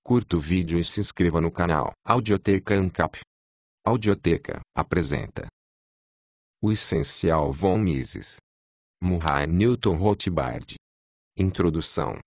curta o vídeo e se inscreva no canal. Audioteca ANCAP. Audioteca apresenta O Essencial von Mises. Murray Newton Rothbard. Introdução.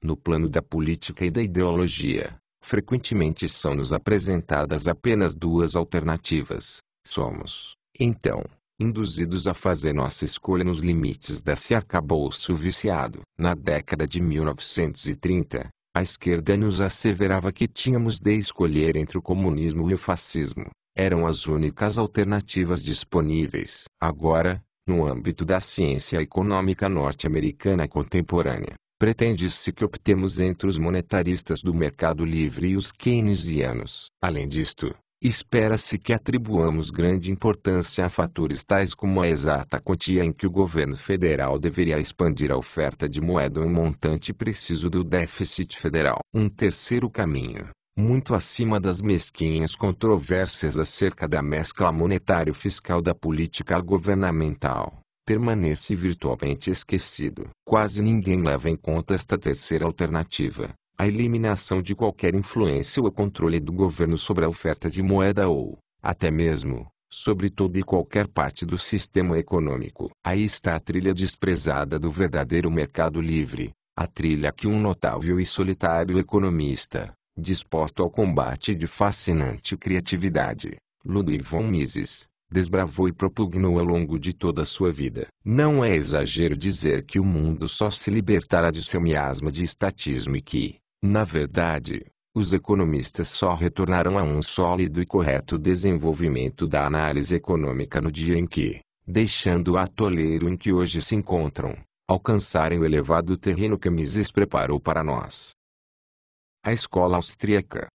No plano da política e da ideologia, frequentemente são-nos apresentadas apenas duas alternativas. Somos, então, induzidos a fazer nossa escolha nos limites desse arcabouço viciado. Na década de 1930, a esquerda nos asseverava que tínhamos de escolher entre o comunismo e o fascismo. Eram as únicas alternativas disponíveis. Agora, no âmbito da ciência econômica norte-americana contemporânea, pretende-se que optemos entre os monetaristas do mercado livre e os keynesianos. Além disto, espera-se que atribuamos grande importância a fatores tais como a exata quantia em que o governo federal deveria expandir a oferta de moeda em montante preciso do déficit federal. Um terceiro caminho, muito acima das mesquinhas controvérsias acerca da mescla monetário-fiscal da política governamental, permanece virtualmente esquecido. Quase ninguém leva em conta esta terceira alternativa, a eliminação de qualquer influência ou controle do governo sobre a oferta de moeda ou, até mesmo, sobre toda e qualquer parte do sistema econômico. Aí está a trilha desprezada do verdadeiro mercado livre, a trilha que um notável e solitário economista, disposto ao combate de fascinante criatividade, Ludwig von Mises, desbravou e propugnou ao longo de toda a sua vida. Não é exagero dizer que o mundo só se libertará de seu miasma de estatismo e que, na verdade, os economistas só retornarão a um sólido e correto desenvolvimento da análise econômica no dia em que, deixando o atoleiro em que hoje se encontram, alcançarem o elevado terreno que Mises preparou para nós. A escola austríaca.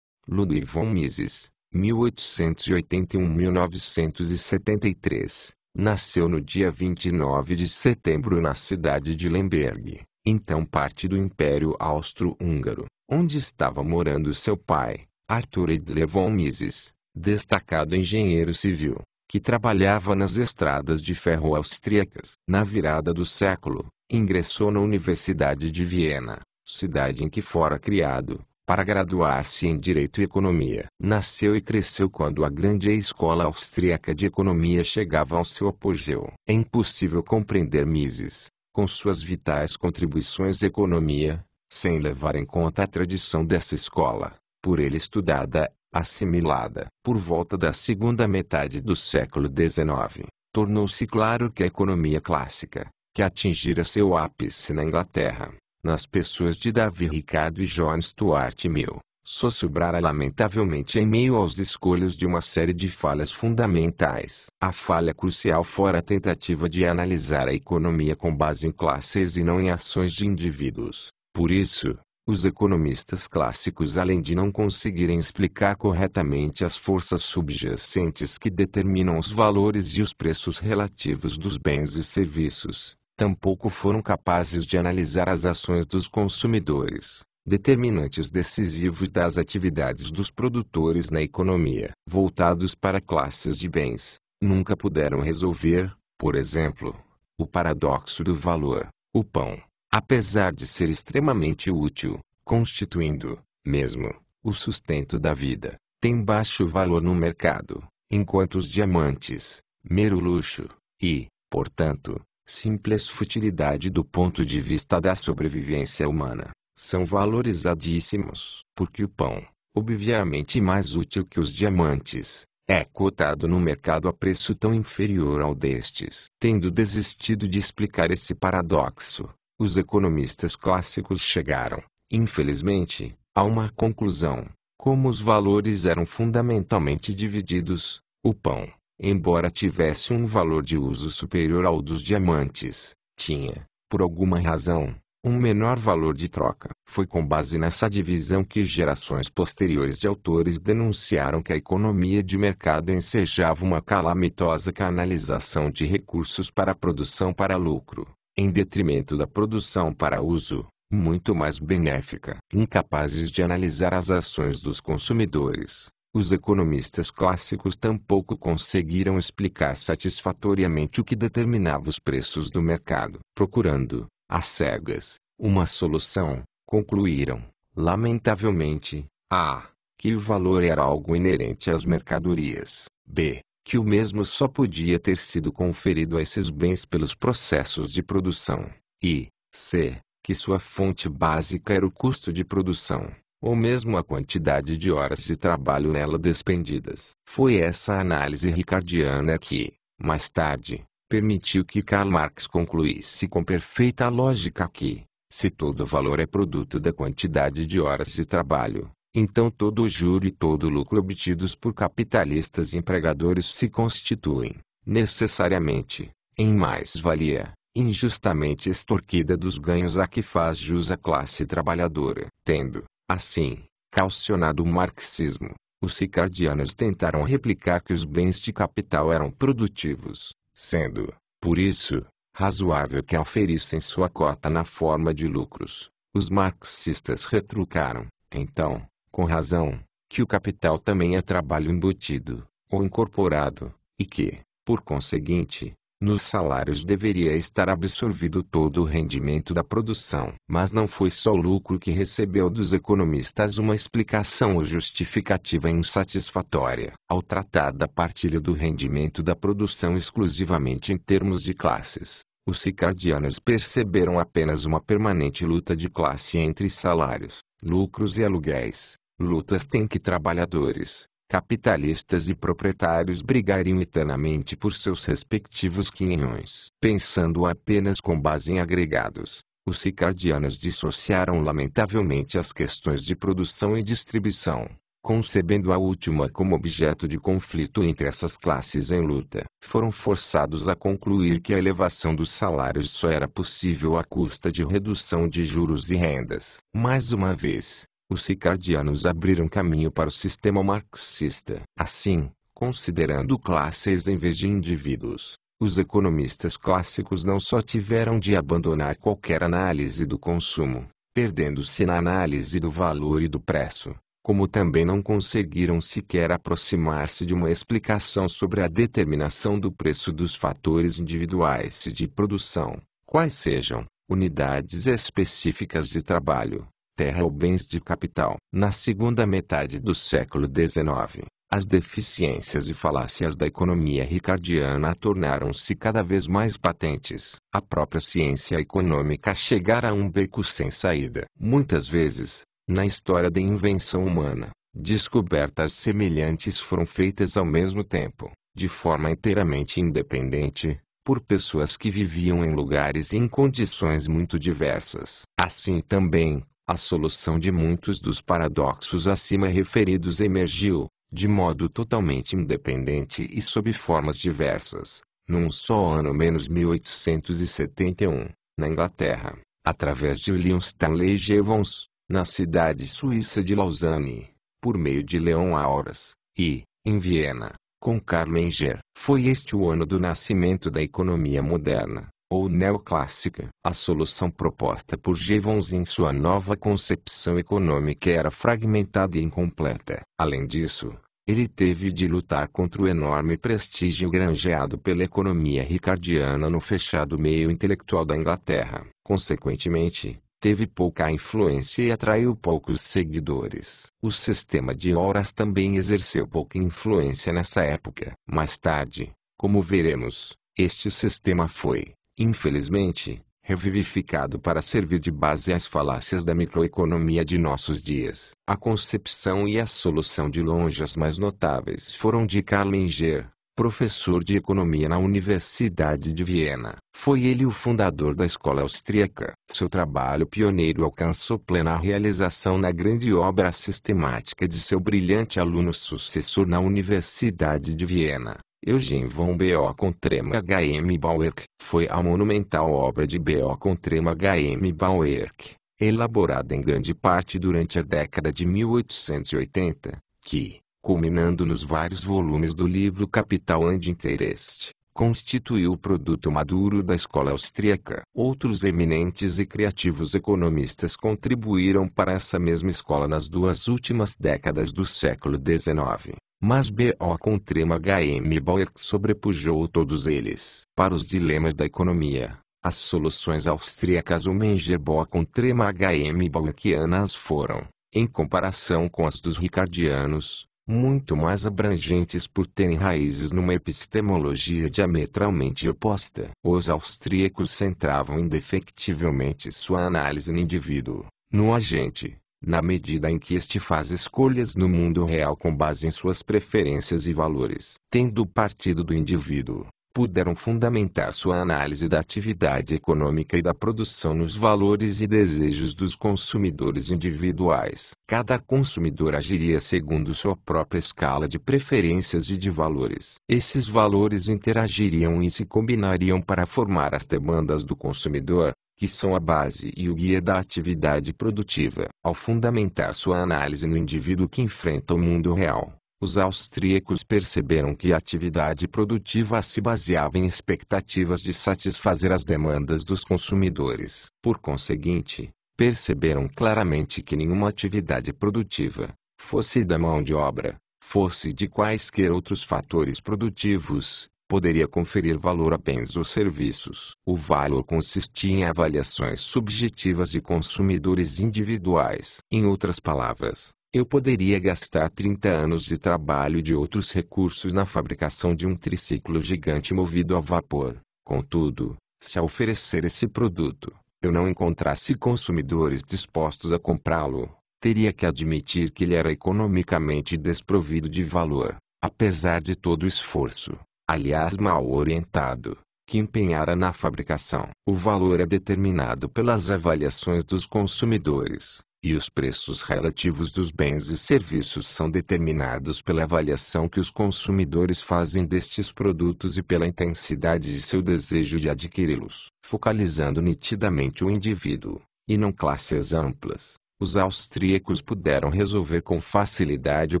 Ludwig von Mises, 1881-1973, nasceu no dia 29 de setembro na cidade de Lemberg, então parte do Império Austro-Húngaro, onde estava morando seu pai, Arthur Edler von Mises, destacado engenheiro civil, que trabalhava nas estradas de ferro austríacas. Na virada do século, ingressou na Universidade de Viena, cidade em que fora criado, para graduar-se em Direito e Economia. Nasceu e cresceu quando a grande escola austríaca de economia chegava ao seu apogeu. É impossível compreender Mises, com suas vitais contribuições à economia, sem levar em conta a tradição dessa escola, por ele estudada, assimilada. Por volta da segunda metade do século XIX, tornou-se claro que a economia clássica, que atingira seu ápice na Inglaterra, nas pessoas de Davi Ricardo e John Stuart Mill, só sobrara lamentavelmente em meio aos escolhos de uma série de falhas fundamentais. A falha crucial fora a tentativa de analisar a economia com base em classes e não em ações de indivíduos. Por isso, os economistas clássicos, além de não conseguirem explicar corretamente as forças subjacentes que determinam os valores e os preços relativos dos bens e serviços, tampouco foram capazes de analisar as ações dos consumidores, determinantes decisivos das atividades dos produtores na economia. Voltados para classes de bens, nunca puderam resolver, por exemplo, o paradoxo do valor. O pão, apesar de ser extremamente útil, constituindo, mesmo, o sustento da vida, tem baixo valor no mercado, enquanto os diamantes, mero luxo, e, portanto, simples futilidade do ponto de vista da sobrevivência humana, são valorizadíssimos. Porque o pão, obviamente mais útil que os diamantes, é cotado no mercado a preço tão inferior ao destes. Tendo desistido de explicar esse paradoxo, os economistas clássicos chegaram, infelizmente, a uma conclusão: como os valores eram fundamentalmente divididos, o pão, embora tivesse um valor de uso superior ao dos diamantes, tinha, por alguma razão, um menor valor de troca. Foi com base nessa divisão que gerações posteriores de autores denunciaram que a economia de mercado ensejava uma calamitosa canalização de recursos para a produção para lucro, em detrimento da produção para uso, muito mais benéfica. Incapazes de analisar as ações dos consumidores, os economistas clássicos tampouco conseguiram explicar satisfatoriamente o que determinava os preços do mercado. Procurando, às cegas, uma solução, concluíram, Lamentavelmente, a. Que o valor era algo inerente às mercadorias. B. Que o mesmo só podia ter sido conferido a esses bens pelos processos de produção. E. C. Que sua fonte básica era o custo de produção, ou mesmo a quantidade de horas de trabalho nela despendidas. Foi essa análise ricardiana que, mais tarde, permitiu que Karl Marx concluísse com perfeita lógica que, se todo valor é produto da quantidade de horas de trabalho, então todo o juro e todo o lucro obtidos por capitalistas e empregadores se constituem, necessariamente, em mais-valia, injustamente extorquida dos ganhos a que faz jus a classe trabalhadora. Tendo, assim, calcionado o marxismo, os ricardianos tentaram replicar que os bens de capital eram produtivos, sendo, por isso, razoável que oferissem sua cota na forma de lucros. Os marxistas retrucaram, então, com razão, que o capital também é trabalho embutido, ou incorporado, e que, por conseguinte, nos salários deveria estar absorvido todo o rendimento da produção. Mas não foi só o lucro que recebeu dos economistas uma explicação ou justificativa insatisfatória. Ao tratar da partilha do rendimento da produção exclusivamente em termos de classes, os ricardianos perceberam apenas uma permanente luta de classe entre salários, lucros e aluguéis. Lutas em que trabalhadores, capitalistas e proprietários brigariam eternamente por seus respectivos quinhões. Pensando apenas com base em agregados, os ricardianos dissociaram lamentavelmente as questões de produção e distribuição, concebendo a última como objeto de conflito entre essas classes em luta. Foram forçados a concluir que a elevação dos salários só era possível à custa de redução de juros e rendas. Mais uma vez, os ricardianos abriram caminho para o sistema marxista. Assim, considerando classes em vez de indivíduos, os economistas clássicos não só tiveram de abandonar qualquer análise do consumo, perdendo-se na análise do valor e do preço, como também não conseguiram sequer aproximar-se de uma explicação sobre a determinação do preço dos fatores individuais de produção, quais sejam unidades específicas de trabalho, terra ou bens de capital. Na segunda metade do século XIX, as deficiências e falácias da economia ricardiana tornaram-se cada vez mais patentes. A própria ciência econômica chegara a um beco sem saída. Muitas vezes, na história da invenção humana, descobertas semelhantes foram feitas ao mesmo tempo, de forma inteiramente independente, por pessoas que viviam em lugares e em condições muito diversas. Assim também, a solução de muitos dos paradoxos acima referidos emergiu, de modo totalmente independente e sob formas diversas, num só ano menos 1871, na Inglaterra, através de William Stanley Jevons, na cidade suíça de Lausanne, por meio de Leon Auras, e, em Viena, com Karl Menger. Foi este o ano do nascimento da economia moderna, ou neoclássica. A solução proposta por Jevons em sua nova concepção econômica era fragmentada e incompleta. Além disso, ele teve de lutar contra o enorme prestígio granjeado pela economia ricardiana no fechado meio intelectual da Inglaterra. Consequentemente, teve pouca influência e atraiu poucos seguidores. O sistema de horas também exerceu pouca influência nessa época. Mais tarde, como veremos, este sistema foi, infelizmente, revivificado para servir de base às falácias da microeconomia de nossos dias. A concepção e a solução de longe as mais notáveis foram de Karl Menger, professor de economia na Universidade de Viena. Foi ele o fundador da escola austríaca. Seu trabalho pioneiro alcançou plena realização na grande obra sistemática de seu brilhante aluno sucessor na Universidade de Viena, Eugen von Bock-Trema H.M. Bauerk. Foi a monumental obra de Bock-Trema H.M. Bauerk, elaborada em grande parte durante a década de 1880, que, culminando nos vários volumes do livro Capital and Interest, constituiu o produto maduro da escola austríaca. Outros eminentes e criativos economistas contribuíram para essa mesma escola nas duas últimas décadas do século XIX. Mas Bock-Trema H.M. Bauerk sobrepujou todos eles. Para os dilemas da economia, As soluções austríacas Umengerbock com Trema HM Bauerquianas foram, em comparação com as dos ricardianos, muito mais abrangentes por terem raízes numa epistemologia diametralmente oposta. Os austríacos centravam indefectivelmente sua análise no indivíduo, no agente, na medida em que este faz escolhas no mundo real com base em suas preferências e valores. Tendo partido do indivíduo, puderam fundamentar sua análise da atividade econômica e da produção nos valores e desejos dos consumidores individuais. Cada consumidor agiria segundo sua própria escala de preferências e de valores. Esses valores interagiriam e se combinariam para formar as demandas do consumidor, que são a base e o guia da atividade produtiva. Ao fundamentar sua análise no indivíduo que enfrenta o mundo real, os austríacos perceberam que a atividade produtiva se baseava em expectativas de satisfazer as demandas dos consumidores. Por conseguinte, perceberam claramente que nenhuma atividade produtiva, fosse da mão de obra, fosse de quaisquer outros fatores produtivos, poderia conferir valor a bens ou serviços. O valor consistia em avaliações subjetivas de consumidores individuais. Em outras palavras, eu poderia gastar 30 anos de trabalho e de outros recursos na fabricação de um triciclo gigante movido a vapor. Contudo, se ao oferecer esse produto, eu não encontrasse consumidores dispostos a comprá-lo, teria que admitir que ele era economicamente desprovido de valor, apesar de todo o esforço, aliás mal orientado, que empenhara na fabricação. O valor é determinado pelas avaliações dos consumidores, e os preços relativos dos bens e serviços são determinados pela avaliação que os consumidores fazem destes produtos e pela intensidade de seu desejo de adquiri-los. Focalizando nitidamente o indivíduo, e não classes amplas, os austríacos puderam resolver com facilidade o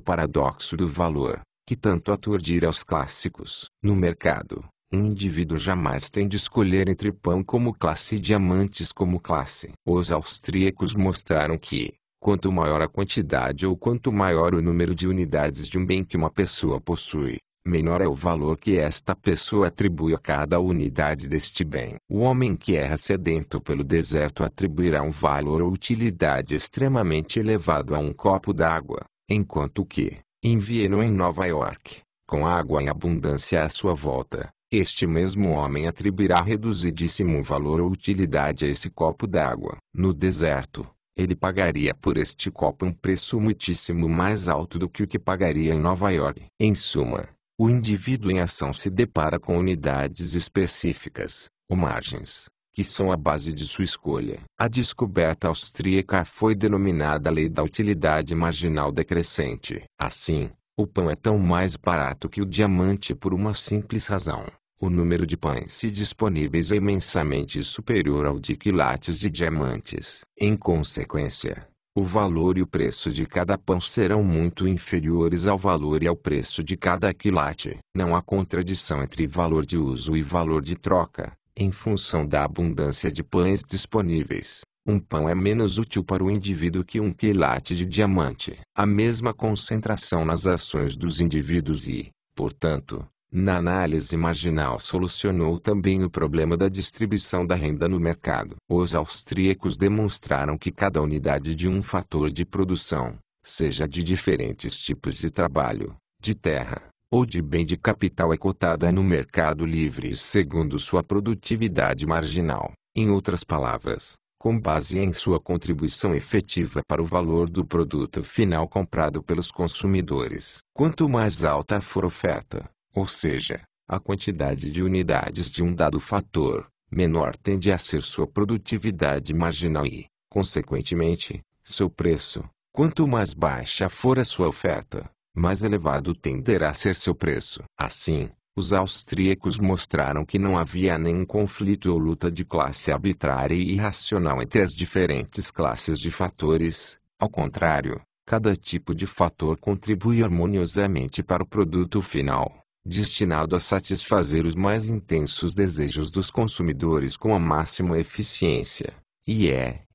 paradoxo do valor, que tanto aturdira os clássicos. No mercado, um indivíduo jamais tem de escolher entre pão como classe e diamantes como classe. Os austríacos mostraram que, quanto maior a quantidade ou quanto maior o número de unidades de um bem que uma pessoa possui, menor é o valor que esta pessoa atribui a cada unidade deste bem. O homem que erra sedento pelo deserto atribuirá um valor ou utilidade extremamente elevado a um copo d'água, enquanto que, em Viena ou em Nova York, com água em abundância à sua volta, este mesmo homem atribuirá reduzidíssimo valor ou utilidade a esse copo d'água. No deserto, ele pagaria por este copo um preço muitíssimo mais alto do que o que pagaria em Nova York. Em suma, o indivíduo em ação se depara com unidades específicas, ou margens, que são a base de sua escolha. A descoberta austríaca foi denominada Lei da Utilidade Marginal Decrescente. Assim, o pão é tão mais barato que o diamante por uma simples razão. O número de pães disponíveis é imensamente superior ao de quilates de diamantes. Em consequência, o valor e o preço de cada pão serão muito inferiores ao valor e ao preço de cada quilate. Não há contradição entre valor de uso e valor de troca. Em função da abundância de pães disponíveis, um pão é menos útil para o indivíduo que um quilate de diamante. A mesma concentração nas ações dos indivíduos e, portanto, na análise marginal solucionou também o problema da distribuição da renda no mercado. Os austríacos demonstraram que cada unidade de um fator de produção, seja de diferentes tipos de trabalho, de terra, ou de bem de capital é cotada no mercado livre segundo sua produtividade marginal. Em outras palavras, com base em sua contribuição efetiva para o valor do produto final comprado pelos consumidores. Quanto mais alta for a oferta, ou seja, a quantidade de unidades de um dado fator, menor tende a ser sua produtividade marginal e, consequentemente, seu preço. Quanto mais baixa for a sua oferta, mais elevado tenderá a ser seu preço. Assim, os austríacos mostraram que não havia nenhum conflito ou luta de classe arbitrária e irracional entre as diferentes classes de fatores. Ao contrário, cada tipo de fator contribui harmoniosamente para o produto final, destinado a satisfazer os mais intensos desejos dos consumidores com a máxima eficiência, e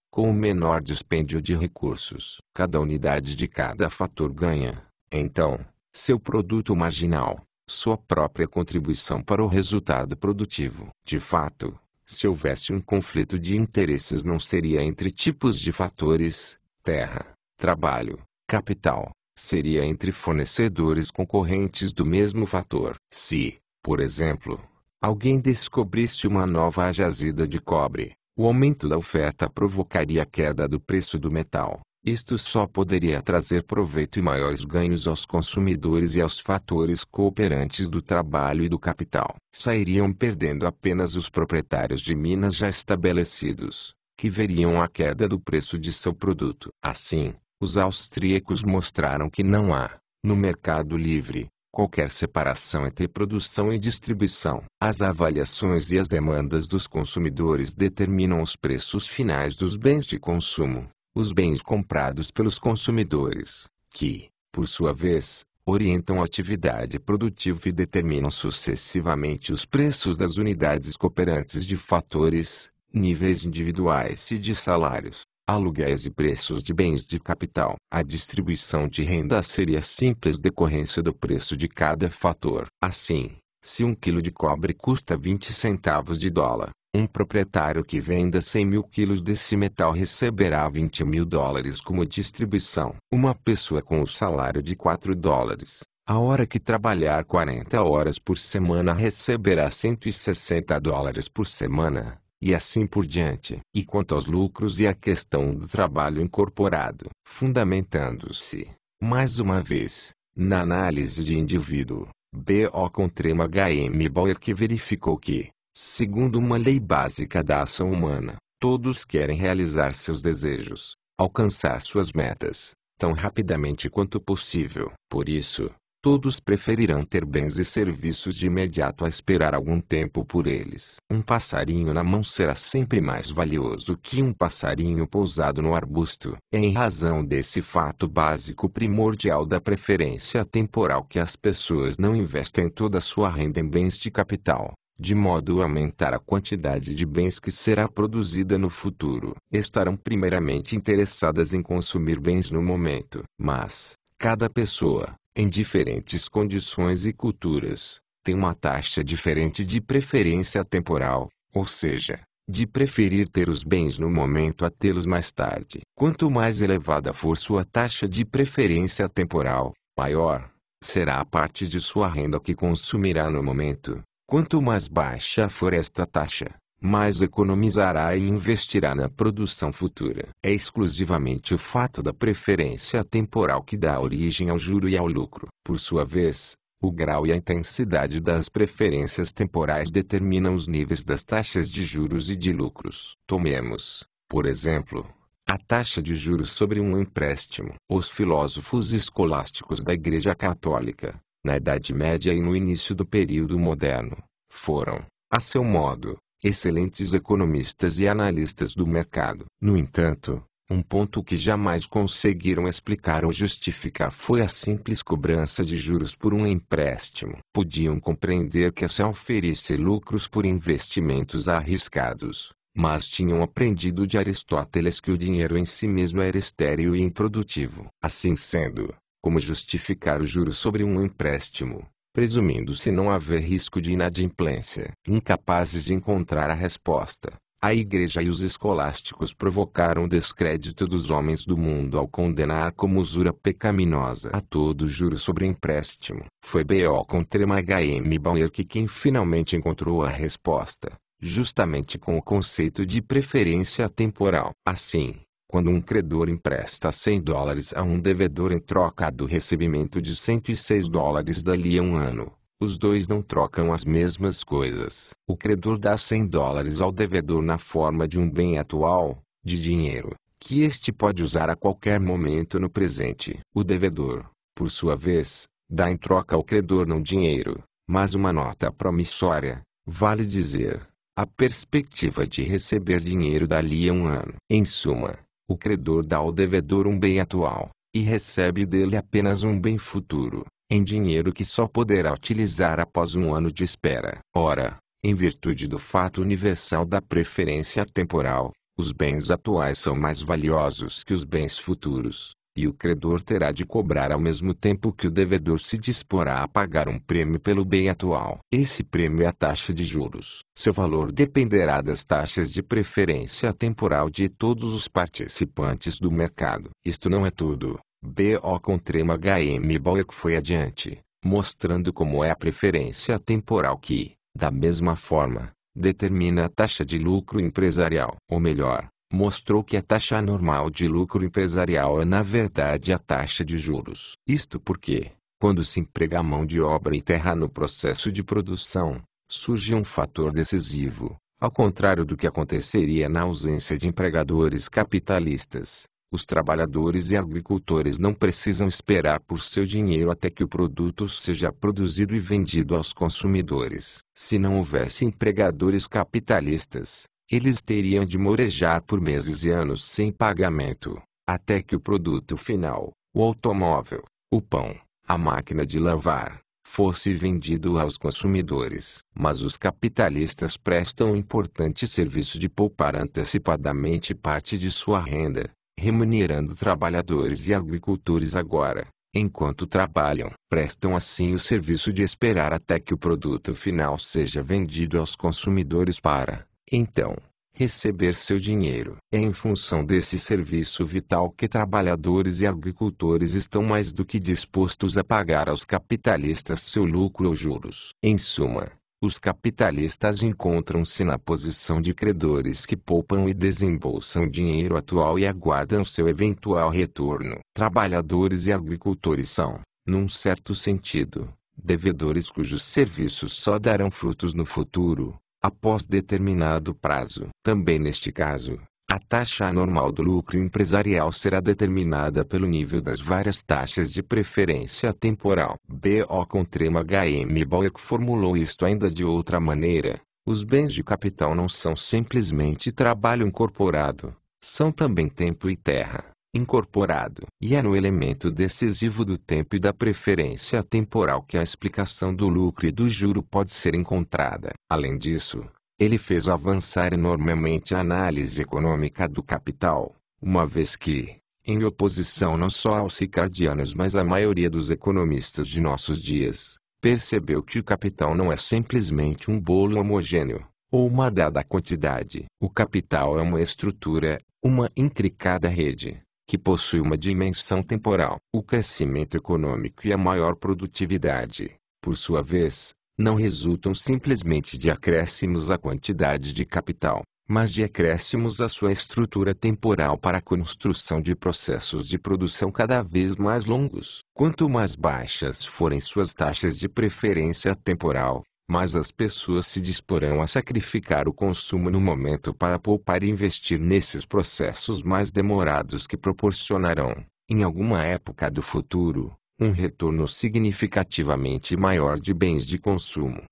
com o menor dispêndio de recursos. Cada unidade de cada fator ganha, então, seu produto marginal, sua própria contribuição para o resultado produtivo. De fato, Se houvesse um conflito de interesses, não seria entre tipos de fatores, terra, trabalho, capital, seria entre fornecedores concorrentes do mesmo fator. Se, por exemplo, alguém descobrisse uma nova jazida de cobre, o aumento da oferta provocaria a queda do preço do metal. Isto só poderia trazer proveito e maiores ganhos aos consumidores e aos fatores cooperantes do trabalho e do capital. Sairiam perdendo apenas os proprietários de minas já estabelecidos, que veriam a queda do preço de seu produto. Assim, os austríacos mostraram que não há, no mercado livre, qualquer separação entre produção e distribuição. As avaliações e as demandas dos consumidores determinam os preços finais dos bens de consumo. Os bens comprados pelos consumidores, que, por sua vez, orientam a atividade produtiva e determinam sucessivamente os preços das unidades cooperantes de fatores, níveis individuais e de salários, aluguéis e preços de bens de capital. A distribuição de renda seria simples decorrência do preço de cada fator. Assim, se 1 quilo de cobre custa 20 centavos de dólar, um proprietário que venda 100 mil quilos desse metal receberá 20 mil dólares como distribuição. Uma pessoa com o salário de 4 dólares, a hora que trabalhar 40 horas por semana receberá 160 dólares por semana, e assim por diante. E quanto aos lucros e à questão do trabalho incorporado, fundamentando-se, mais uma vez, na análise de indivíduo, B.O. com trema H.M. Bauer, que verificou que, segundo uma lei básica da ação humana, todos querem realizar seus desejos, alcançar suas metas, tão rapidamente quanto possível. Por isso, todos preferirão ter bens e serviços de imediato a esperar algum tempo por eles. Um passarinho na mão será sempre mais valioso que um passarinho pousado no arbusto. É em razão desse fato básico primordial da preferência temporal que as pessoas não investem toda a sua renda em bens de capital, de modo a aumentar a quantidade de bens que será produzida no futuro. Estarão primeiramente interessadas em consumir bens no momento. Mas, cada pessoa, em diferentes condições e culturas, tem uma taxa diferente de preferência temporal, ou seja, de preferir ter os bens no momento a tê-los mais tarde. Quanto mais elevada for sua taxa de preferência temporal, maior será a parte de sua renda que consumirá no momento. Quanto mais baixa for esta taxa, mais economizará e investirá na produção futura. É exclusivamente o fato da preferência temporal que dá origem ao juro e ao lucro. Por sua vez, o grau e a intensidade das preferências temporais determinam os níveis das taxas de juros e de lucros. Tomemos, por exemplo, a taxa de juros sobre um empréstimo. Os filósofos escolásticos da Igreja Católica, na Idade Média e no início do período moderno, foram, a seu modo, excelentes economistas e analistas do mercado. No entanto, um ponto que jamais conseguiram explicar ou justificar foi a simples cobrança de juros por um empréstimo. Podiam compreender que se oferecer lucros por investimentos arriscados, mas tinham aprendido de Aristóteles que o dinheiro em si mesmo era estéril e improdutivo. Assim sendo, como justificar o juro sobre um empréstimo, presumindo-se não haver risco de inadimplência? Incapazes de encontrar a resposta, a Igreja e os escolásticos provocaram o descrédito dos homens do mundo ao condenar como usura pecaminosa a todo juro sobre empréstimo. Foi B.O. com trema H.M. Bauer que quem finalmente encontrou a resposta, justamente com o conceito de preferência temporal. Assim, quando um credor empresta 100 dólares a um devedor em troca do recebimento de 106 dólares dali a um ano, os dois não trocam as mesmas coisas. O credor dá 100 dólares ao devedor na forma de um bem atual, de dinheiro, que este pode usar a qualquer momento no presente. O devedor, por sua vez, dá em troca ao credor não dinheiro, mas uma nota promissória, vale dizer, a perspectiva de receber dinheiro dali a um ano. Em suma, o credor dá ao devedor um bem atual, e recebe dele apenas um bem futuro, em dinheiro que só poderá utilizar após um ano de espera. Ora, em virtude do fato universal da preferência temporal, os bens atuais são mais valiosos que os bens futuros, e o credor terá de cobrar ao mesmo tempo que o devedor se disporá a pagar um prêmio pelo bem atual. Esse prêmio é a taxa de juros. Seu valor dependerá das taxas de preferência temporal de todos os participantes do mercado. Isto não é tudo. B.O. Contrema H.M. Bauer foi adiante, mostrando como é a preferência temporal que, da mesma forma, determina a taxa de lucro empresarial. Ou melhor, mostrou que a taxa anormal de lucro empresarial é na verdade a taxa de juros. Isto porque, quando se emprega a mão de obra e terra no processo de produção, surge um fator decisivo, ao contrário do que aconteceria na ausência de empregadores capitalistas. Os trabalhadores e agricultores não precisam esperar por seu dinheiro até que o produto seja produzido e vendido aos consumidores. Se não houvesse empregadores capitalistas, eles teriam de morejar por meses e anos sem pagamento, até que o produto final, o automóvel, o pão, a máquina de lavar, fosse vendido aos consumidores. Mas os capitalistas prestam um importante serviço de poupar antecipadamente parte de sua renda, remunerando trabalhadores e agricultores agora, enquanto trabalham. Prestam assim o serviço de esperar até que o produto final seja vendido aos consumidores para, então, receber seu dinheiro. É em função desse serviço vital que trabalhadores e agricultores estão mais do que dispostos a pagar aos capitalistas seu lucro ou juros. Em suma, os capitalistas encontram-se na posição de credores que poupam e desembolsam dinheiro atual e aguardam seu eventual retorno. Trabalhadores e agricultores são, num certo sentido, devedores cujos serviços só darão frutos no futuro, após determinado prazo. Também neste caso, a taxa anormal do lucro empresarial será determinada pelo nível das várias taxas de preferência temporal. B.O. Contrema H.M. Bauer formulou isto ainda de outra maneira. Os bens de capital não são simplesmente trabalho incorporado, são também tempo e terra incorporado. E é no elemento decisivo do tempo e da preferência temporal que a explicação do lucro e do juro pode ser encontrada. Além disso, ele fez avançar enormemente a análise econômica do capital, uma vez que, em oposição não só aos ricardianos mas à maioria dos economistas de nossos dias, percebeu que o capital não é simplesmente um bolo homogêneo, ou uma dada quantidade. O capital é uma estrutura, uma intricada rede, que possui uma dimensão temporal. O crescimento econômico e a maior produtividade, por sua vez, não resultam simplesmente de acréscimos à quantidade de capital, mas de acréscimos à sua estrutura temporal para a construção de processos de produção cada vez mais longos. Quanto mais baixas forem suas taxas de preferência temporal, mais as pessoas se disporão a sacrificar o consumo no momento para poupar e investir nesses processos mais demorados que proporcionarão, em alguma época do futuro, um retorno significativamente maior de bens de consumo.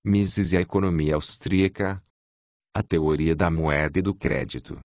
Mises e a economia austríaca. A teoria da moeda e do crédito.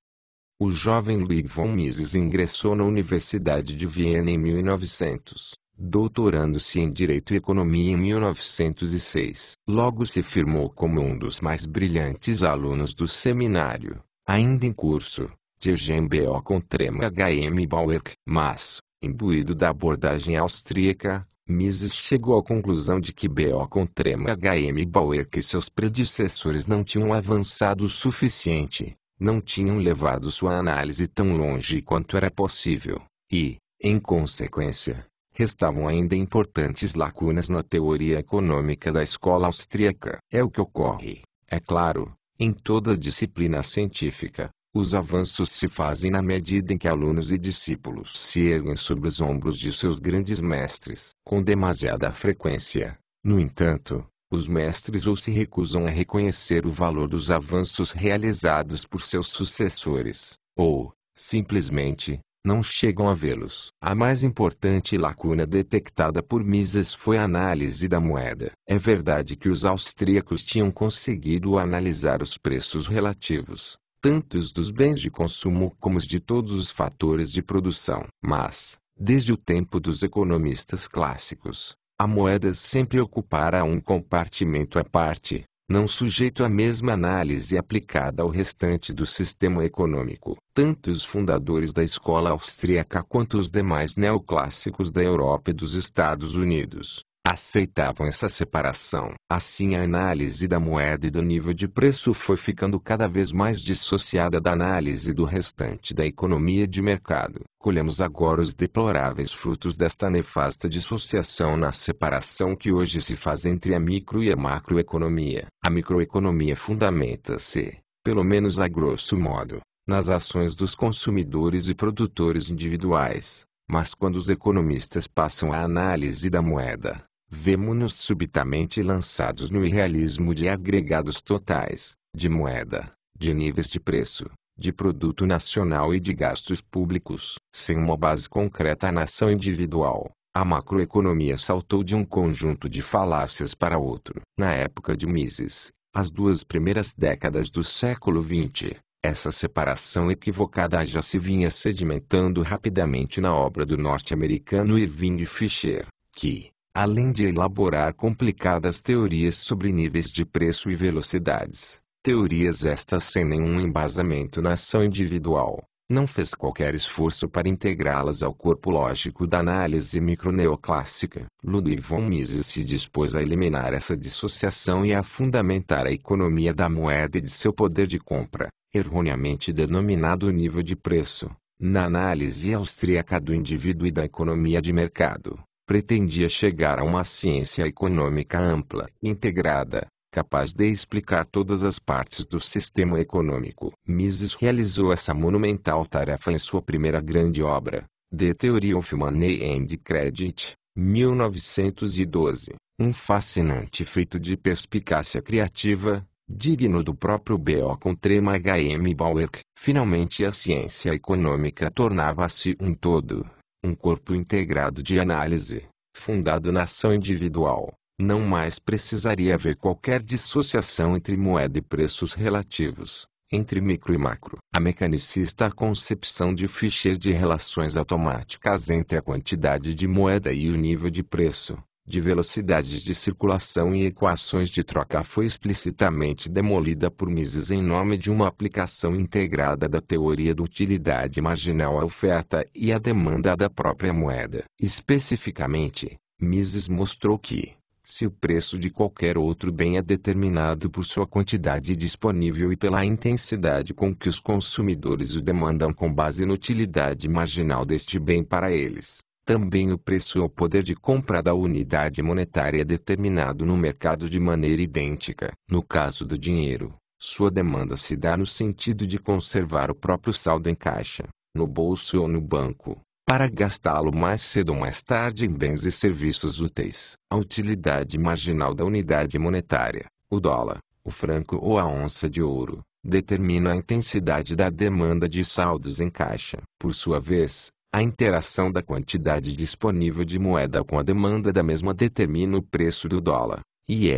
O jovem Ludwig von Mises ingressou na Universidade de Viena em 1900, doutorando-se em Direito e Economia em 1906. Logo se firmou como um dos mais brilhantes alunos do seminário, ainda em curso, de Eugen B.O. Contrema H.M. Bauer. Mas, imbuído da abordagem austríaca, Mises chegou à conclusão de que B.O. Contrema H.M. Bauer e seus predecessores não tinham avançado o suficiente, não tinham levado sua análise tão longe quanto era possível, e, em consequência, restavam ainda importantes lacunas na teoria econômica da escola austríaca. É o que ocorre, é claro, em toda disciplina científica. Os avanços se fazem na medida em que alunos e discípulos se erguem sobre os ombros de seus grandes mestres. Com demasiada frequência, no entanto, os mestres ou se recusam a reconhecer o valor dos avanços realizados por seus sucessores, ou, simplesmente, não chegam a vê-los. A mais importante lacuna detectada por Mises foi a análise da moeda. É verdade que os austríacos tinham conseguido analisar os preços relativos, tanto os dos bens de consumo como os de todos os fatores de produção. Mas, desde o tempo dos economistas clássicos, a moeda sempre ocupara um compartimento à parte, não sujeito à mesma análise aplicada ao restante do sistema econômico. Tanto os fundadores da escola austríaca quanto os demais neoclássicos da Europa e dos Estados Unidos aceitavam essa separação. Assim, a análise da moeda e do nível de preço foi ficando cada vez mais dissociada da análise do restante da economia de mercado. Colhemos agora os deploráveis frutos desta nefasta dissociação na separação que hoje se faz entre a micro e a macroeconomia. A microeconomia fundamenta-se, pelo menos a grosso modo, nas ações dos consumidores e produtores individuais. Mas quando os economistas passam à análise da moeda, vemo-nos subitamente lançados no irrealismo de agregados totais, de moeda, de níveis de preço, de produto nacional e de gastos públicos. Sem uma base concreta na ação individual, a macroeconomia saltou de um conjunto de falácias para outro. Na época de Mises, as 2 primeiras décadas do século XX, essa separação equivocada já se vinha sedimentando rapidamente na obra do norte-americano Irving Fisher, que, além de elaborar complicadas teorias sobre níveis de preço e velocidades, teorias estas sem nenhum embasamento na ação individual, não fez qualquer esforço para integrá-las ao corpo lógico da análise microneoclássica. Ludwig von Mises se dispôs a eliminar essa dissociação e a fundamentar a economia da moeda e de seu poder de compra, erroneamente denominado nível de preço, na análise austríaca do indivíduo e da economia de mercado. Pretendia chegar a uma ciência econômica ampla e integrada, capaz de explicar todas as partes do sistema econômico. Mises realizou essa monumental tarefa em sua primeira grande obra, The Theory of Money and Credit, 1912, um fascinante feito de perspicácia criativa, digno do próprio B.O. com trema H.M. Bauer. Finalmente a ciência econômica tornava-se um todo, um corpo integrado de análise, fundado na ação individual. Não mais precisaria haver qualquer dissociação entre moeda e preços relativos, entre micro e macro. A mecanicista concepção de Fischer de relações automáticas entre a quantidade de moeda e o nível de preço, de velocidades de circulação e equações de troca foi explicitamente demolida por Mises em nome de uma aplicação integrada da teoria da utilidade marginal à oferta e à demanda da própria moeda. Especificamente, Mises mostrou que, se o preço de qualquer outro bem é determinado por sua quantidade disponível e pela intensidade com que os consumidores o demandam com base na utilidade marginal deste bem para eles, também o preço ou poder de compra da unidade monetária é determinado no mercado de maneira idêntica. No caso do dinheiro, sua demanda se dá no sentido de conservar o próprio saldo em caixa, no bolso ou no banco, para gastá-lo mais cedo ou mais tarde em bens e serviços úteis. A utilidade marginal da unidade monetária, o dólar, o franco ou a onça de ouro, determina a intensidade da demanda de saldos em caixa. Por sua vez, a interação da quantidade disponível de moeda com a demanda da mesma determina o preço do dólar, e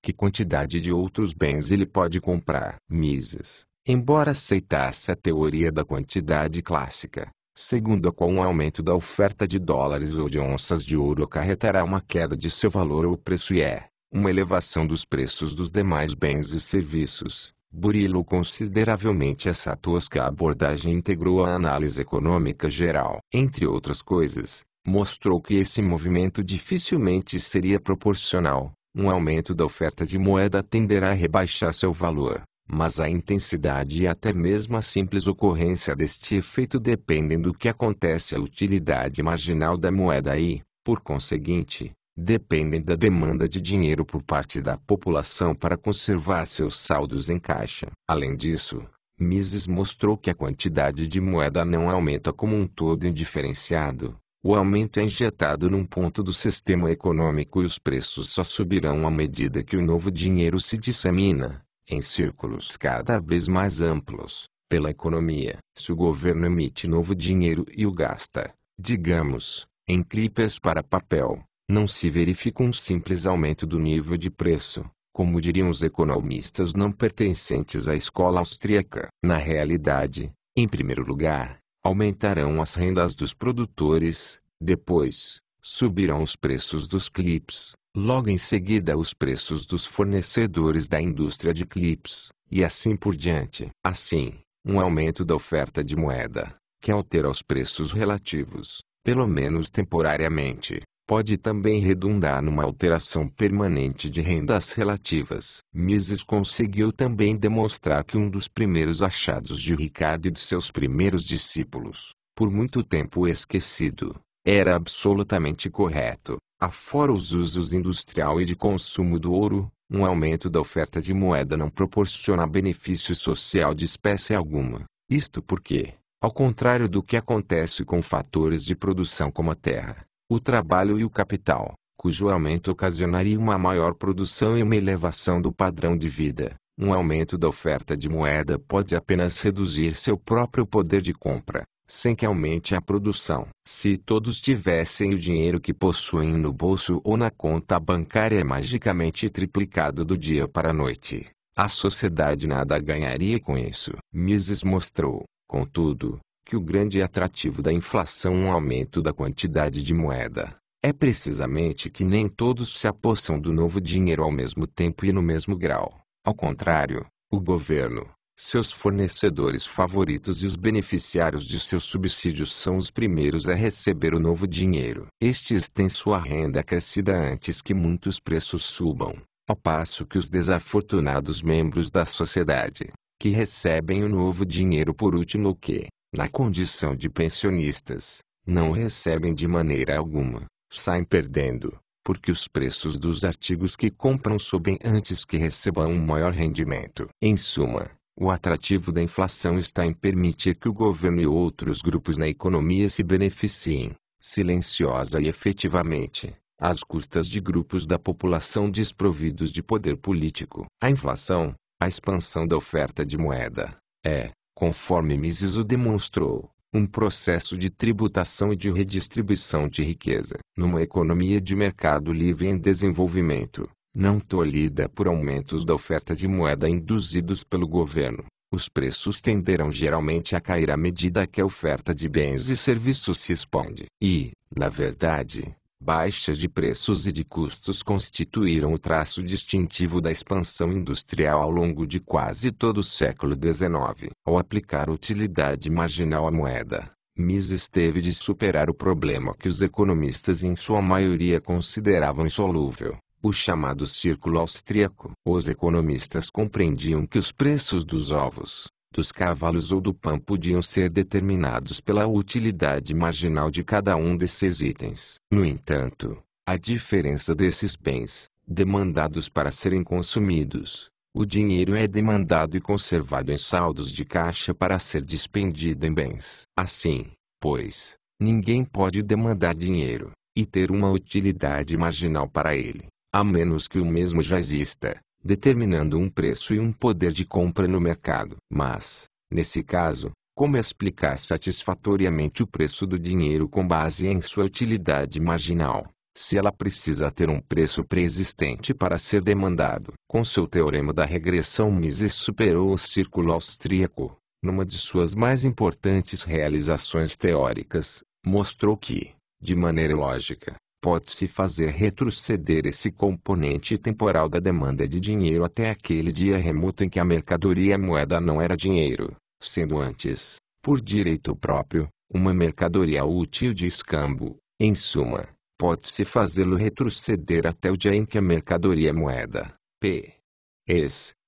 que quantidade de outros bens ele pode comprar. Mises, embora aceitasse a teoria da quantidade clássica, segundo a qual um aumento da oferta de dólares ou de onças de ouro acarretará uma queda de seu valor ou preço e uma elevação dos preços dos demais bens e serviços, burilou consideravelmente essa tosca abordagem e integrou a análise econômica geral. Entre outras coisas, mostrou que esse movimento dificilmente seria proporcional. Um aumento da oferta de moeda tenderá a rebaixar seu valor, mas a intensidade e até mesmo a simples ocorrência deste efeito dependem do que acontece à utilidade marginal da moeda e, por conseguinte, dependem da demanda de dinheiro por parte da população para conservar seus saldos em caixa. Além disso, Mises mostrou que a quantidade de moeda não aumenta como um todo indiferenciado. O aumento é injetado num ponto do sistema econômico e os preços só subirão à medida que o novo dinheiro se dissemina, em círculos cada vez mais amplos, pela economia. Se o governo emite novo dinheiro e o gasta, digamos, em clippers para papel, não se verifica um simples aumento do nível de preço, como diriam os economistas não pertencentes à escola austríaca. Na realidade, em primeiro lugar, aumentarão as rendas dos produtores, depois, subirão os preços dos clips, Logo em seguida os preços dos fornecedores da indústria de clips, e assim por diante. Assim, um aumento da oferta de moeda, que altera os preços relativos, pelo menos temporariamente, pode também redundar numa alteração permanente de rendas relativas. Mises conseguiu também demonstrar que um dos primeiros achados de Ricardo e de seus primeiros discípulos, por muito tempo esquecido, era absolutamente correto. Afora os usos industrial e de consumo do ouro, um aumento da oferta de moeda não proporciona benefício social de espécie alguma. Isto porque, ao contrário do que acontece com fatores de produção como a terra, o trabalho e o capital, cujo aumento ocasionaria uma maior produção e uma elevação do padrão de vida, um aumento da oferta de moeda pode apenas reduzir seu próprio poder de compra, sem que aumente a produção. Se todos tivessem o dinheiro que possuem no bolso ou na conta bancária magicamente triplicado do dia para a noite, a sociedade nada ganharia com isso. Mises mostrou, contudo, que o grande atrativo da inflação é um aumento da quantidade de moeda. É precisamente que nem todos se apossam do novo dinheiro ao mesmo tempo e no mesmo grau. Ao contrário, o governo, seus fornecedores favoritos e os beneficiários de seus subsídios são os primeiros a receber o novo dinheiro. Estes têm sua renda acrescida antes que muitos preços subam, ao passo que os desafortunados membros da sociedade, que recebem o novo dinheiro por último que, na condição de pensionistas, não o recebem de maneira alguma, saem perdendo, porque os preços dos artigos que compram sobem antes que recebam um maior rendimento. Em suma, o atrativo da inflação está em permitir que o governo e outros grupos na economia se beneficiem, silenciosa e efetivamente, às custas de grupos da população desprovidos de poder político. A inflação, a expansão da oferta de moeda, é, conforme Mises o demonstrou, um processo de tributação e de redistribuição de riqueza. Numa economia de mercado livre em desenvolvimento, não tolhida por aumentos da oferta de moeda induzidos pelo governo, os preços tenderão geralmente a cair à medida que a oferta de bens e serviços se expande. E, na verdade, baixas de preços e de custos constituíram o traço distintivo da expansão industrial ao longo de quase todo o século XIX. Ao aplicar utilidade marginal à moeda, Mises teve de superar o problema que os economistas em sua maioria consideravam insolúvel, o chamado círculo austríaco. Os economistas compreendiam que os preços dos ovos, dos cavalos ou do pão podiam ser determinados pela utilidade marginal de cada um desses itens. No entanto, a diferença desses bens, demandados para serem consumidos, o dinheiro é demandado e conservado em saldos de caixa para ser dispendido em bens. Assim, pois, ninguém pode demandar dinheiro, e ter uma utilidade marginal para ele, a menos que o mesmo já exista, determinando um preço e um poder de compra no mercado. Mas, nesse caso, como explicar satisfatoriamente o preço do dinheiro com base em sua utilidade marginal, se ela precisa ter um preço pré-existente para ser demandado? Com seu teorema da regressão, Mises superou o círculo austríaco. Numa de suas mais importantes realizações teóricas, mostrou que, de maneira lógica, pode-se fazer retroceder esse componente temporal da demanda de dinheiro até aquele dia remoto em que a mercadoria moeda não era dinheiro, sendo antes, por direito próprio, uma mercadoria útil de escambo. Em suma, pode-se fazê-lo retroceder até o dia em que a mercadoria moeda,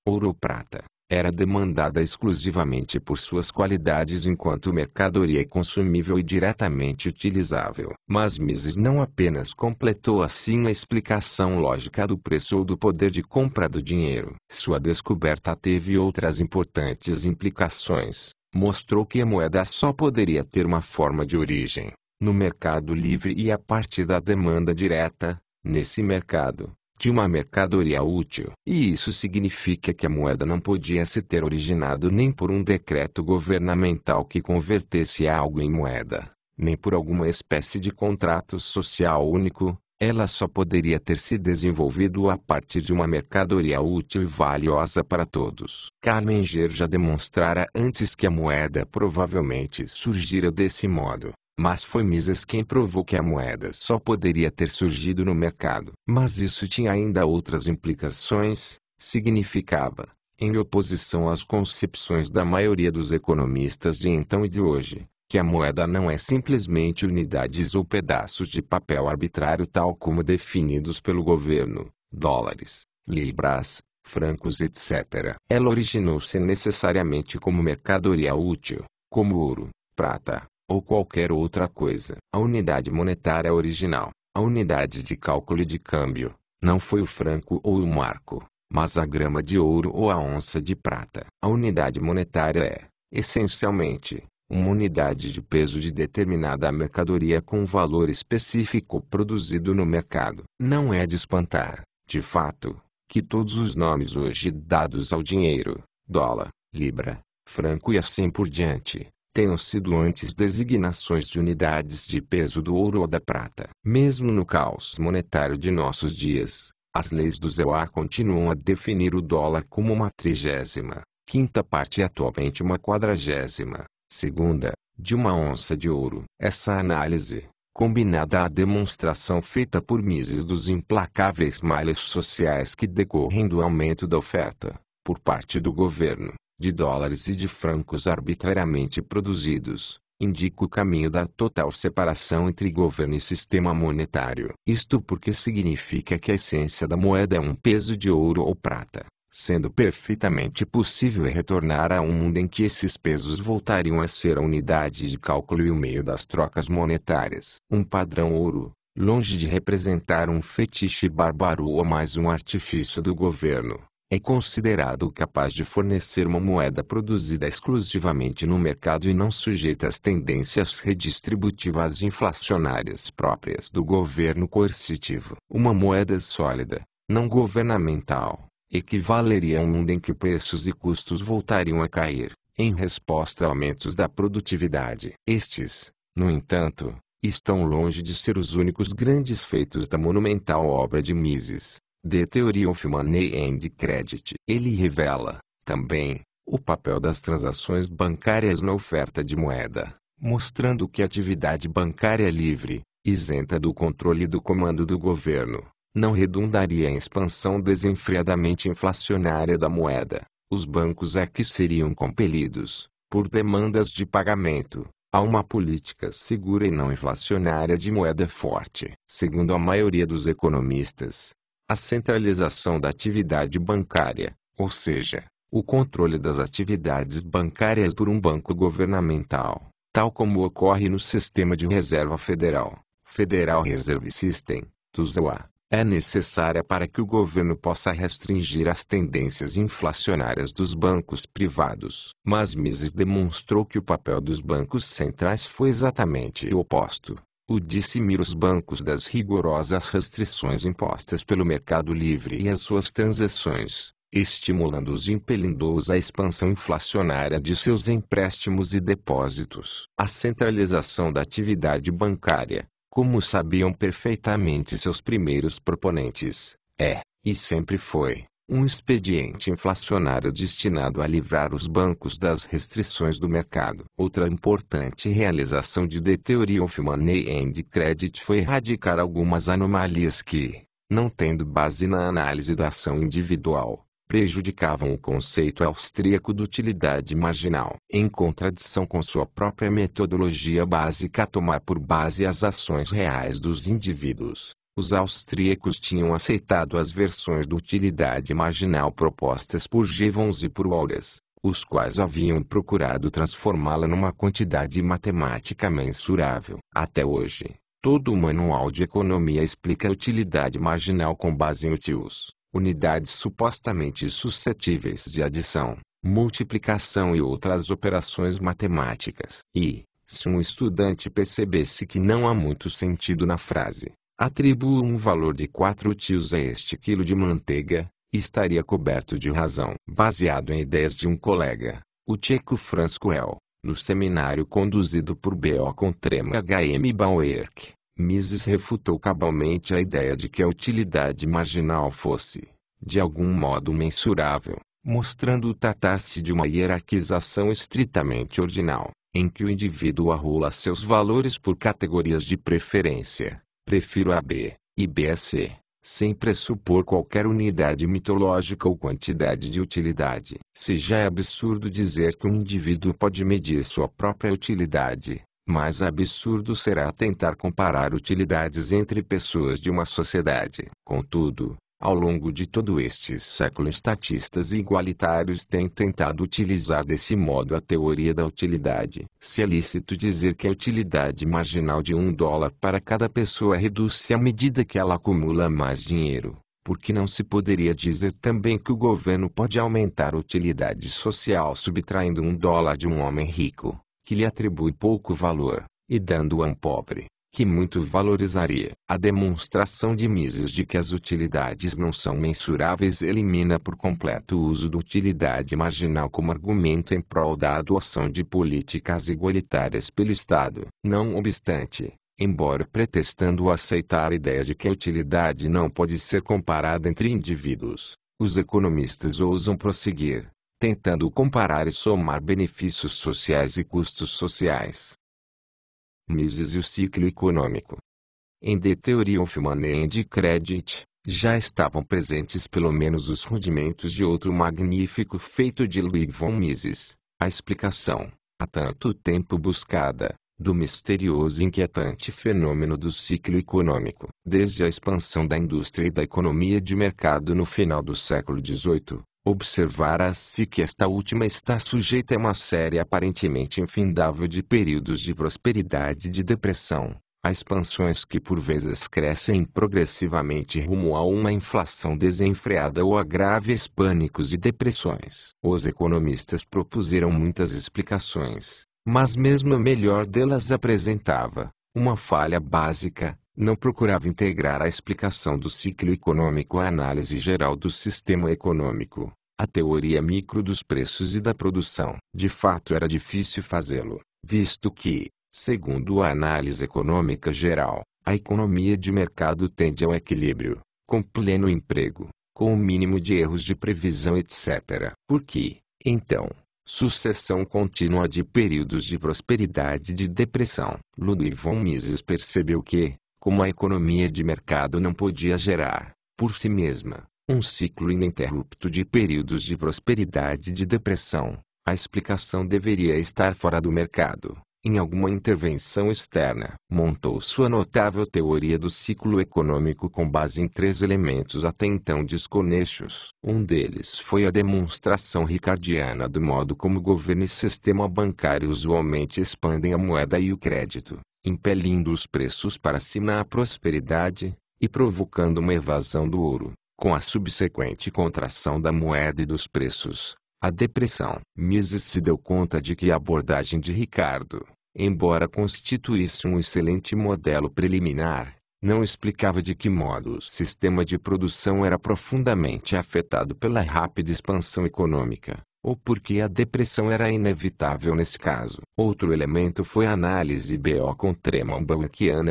ouro ou prata, era demandada exclusivamente por suas qualidades enquanto mercadoria consumível e diretamente utilizável. Mas Mises não apenas completou assim a explicação lógica do preço ou do poder de compra do dinheiro. Sua descoberta teve outras importantes implicações. Mostrou que a moeda só poderia ter uma forma de origem no mercado livre e a partir da demanda direta, nesse mercado, de uma mercadoria útil. E isso significa que a moeda não podia se ter originado nem por um decreto governamental que convertesse algo em moeda, nem por alguma espécie de contrato social único. Ela só poderia ter se desenvolvido a partir de uma mercadoria útil e valiosa para todos. Carmenger já demonstrara antes que a moeda provavelmente surgira desse modo. Mas foi Mises quem provou que a moeda só poderia ter surgido no mercado. Mas isso tinha ainda outras implicações. Significava, em oposição às concepções da maioria dos economistas de então e de hoje, que a moeda não é simplesmente unidades ou pedaços de papel arbitrário tal como definidos pelo governo, dólares, libras, francos etc. Ela originou-se necessariamente como mercadoria útil, como ouro, prata, ou qualquer outra coisa. A unidade monetária original, a unidade de cálculo e de câmbio, não foi o franco ou o marco, mas a grama de ouro ou a onça de prata. A unidade monetária é, essencialmente, uma unidade de peso de determinada mercadoria com valor específico produzido no mercado. Não é de espantar, de fato, que todos os nomes hoje dados ao dinheiro, dólar, libra, franco e assim por diante, tenham sido antes designações de unidades de peso do ouro ou da prata. Mesmo no caos monetário de nossos dias, as leis do EUA continuam a definir o dólar como uma 35ª parte e atualmente uma 42ª, de uma onça de ouro. Essa análise, combinada à demonstração feita por Mises dos implacáveis males sociais que decorrem do aumento da oferta, por parte do governo, de dólares e de francos arbitrariamente produzidos, indica o caminho da total separação entre governo e sistema monetário. Isto porque significa que a essência da moeda é um peso de ouro ou prata, sendo perfeitamente possível retornar a um mundo em que esses pesos voltariam a ser a unidade de cálculo e o meio das trocas monetárias. Um padrão ouro, longe de representar um fetiche bárbaro ou mais um artifício do governo, é considerado capaz de fornecer uma moeda produzida exclusivamente no mercado e não sujeita às tendências redistributivas inflacionárias próprias do governo coercitivo. Uma moeda sólida, não governamental, equivaleria a um mundo em que preços e custos voltariam a cair, em resposta a aumentos da produtividade. Estes, no entanto, estão longe de ser os únicos grandes feitos da monumental obra de Mises, The Theory of Money and Credit. Ele revela, também, o papel das transações bancárias na oferta de moeda, mostrando que a atividade bancária livre, isenta do controle e do comando do governo, não redundaria em expansão desenfreadamente inflacionária da moeda. Os bancos é que seriam compelidos, por demandas de pagamento, a uma política segura e não inflacionária de moeda forte. Segundo a maioria dos economistas, a centralização da atividade bancária, ou seja, o controle das atividades bancárias por um banco governamental, tal como ocorre no Sistema de Reserva Federal, Federal Reserve System, do EUA, é necessária para que o governo possa restringir as tendências inflacionárias dos bancos privados. Mas Mises demonstrou que o papel dos bancos centrais foi exatamente o oposto. O dissimir os bancos das rigorosas restrições impostas pelo mercado livre e as suas transações, estimulando-os e impelindo-os à expansão inflacionária de seus empréstimos e depósitos. A centralização da atividade bancária, como sabiam perfeitamente seus primeiros proponentes, é, e sempre foi, um expediente inflacionário destinado a livrar os bancos das restrições do mercado. Outra importante realização de The Theory of Money and Credit foi erradicar algumas anomalias que, não tendo base na análise da ação individual, prejudicavam o conceito austríaco de utilidade marginal. Em contradição com sua própria metodologia básica a tomar por base as ações reais dos indivíduos, os austríacos tinham aceitado as versões de utilidade marginal propostas por Jevons e por Walras, os quais haviam procurado transformá-la numa quantidade matemática mensurável. Até hoje, todo o manual de economia explica a utilidade marginal com base em UTIOs, unidades supostamente suscetíveis de adição, multiplicação e outras operações matemáticas. E, se um estudante percebesse que não há muito sentido na frase, atribua um valor de 4 UTIOs a este quilo de manteiga, estaria coberto de razão. Baseado em ideias de um colega, o tcheco Franz Koel, no seminário conduzido por B.O. Contrema H.M. Bauerk, Mises refutou cabalmente a ideia de que a utilidade marginal fosse, de algum modo mensurável, mostrando tratar-se de uma hierarquização estritamente ordinal. em que o indivíduo arrola seus valores por categorias de preferência. Prefiro a B, e B a C, sem pressupor qualquer unidade mitológica ou quantidade de utilidade. Se já é absurdo dizer que um indivíduo pode medir sua própria utilidade, mais absurdo será tentar comparar utilidades entre pessoas de uma sociedade. Contudo, ao longo de todo este século, estatistas igualitários têm tentado utilizar desse modo a teoria da utilidade. Se é lícito dizer que a utilidade marginal de $1 para cada pessoa reduz-se à medida que ela acumula mais dinheiro, por que não se poderia dizer também que o governo pode aumentar a utilidade social subtraindo $1 de um homem rico, que lhe atribui pouco valor, e dando-o a um pobre, que muito valorizaria? A demonstração de Mises de que as utilidades não são mensuráveis elimina por completo o uso da utilidade marginal como argumento em prol da adoção de políticas igualitárias pelo Estado. Não obstante, embora pretextando aceitar a ideia de que a utilidade não pode ser comparada entre indivíduos, os economistas ousam prosseguir, tentando comparar e somar benefícios sociais e custos sociais. Mises e o ciclo econômico. Em The Theory of Money and Credit, já estavam presentes pelo menos os rudimentos de outro magnífico feito de Ludwig von Mises, a explicação, há tanto tempo buscada, do misterioso e inquietante fenômeno do ciclo econômico. Desde a expansão da indústria e da economia de mercado no final do século XVIII, observara-se que esta última está sujeita a uma série aparentemente infindável de períodos de prosperidade e de depressão, a expansões que por vezes crescem progressivamente rumo a uma inflação desenfreada ou a graves pânicos e depressões. Os economistas propuseram muitas explicações, mas mesmo a melhor delas apresentava uma falha básica: não procurava integrar a explicação do ciclo econômico à análise geral do sistema econômico, a teoria micro dos preços e da produção. De fato era difícil fazê-lo, visto que, segundo a análise econômica geral, a economia de mercado tende ao equilíbrio, com pleno emprego, com o mínimo de erros de previsão etc. Por que, então, sucessão contínua de períodos de prosperidade e de depressão? Ludwig von Mises percebeu que, como a economia de mercado não podia gerar, por si mesma, um ciclo ininterrupto de períodos de prosperidade e de depressão, a explicação deveria estar fora do mercado, em alguma intervenção externa. Montou sua notável teoria do ciclo econômico com base em 3 elementos até então desconexos. Um deles foi a demonstração ricardiana do modo como o governo e sistema bancário usualmente expandem a moeda e o crédito, impelindo os preços para cima na prosperidade, e provocando uma evasão do ouro, com a subsequente contração da moeda e dos preços, a depressão. Mises se deu conta de que a abordagem de Ricardo, embora constituísse um excelente modelo preliminar, não explicava de que modo o sistema de produção era profundamente afetado pela rápida expansão econômica, ou porque a depressão era inevitável nesse caso. Outro elemento foi a análise Bauckham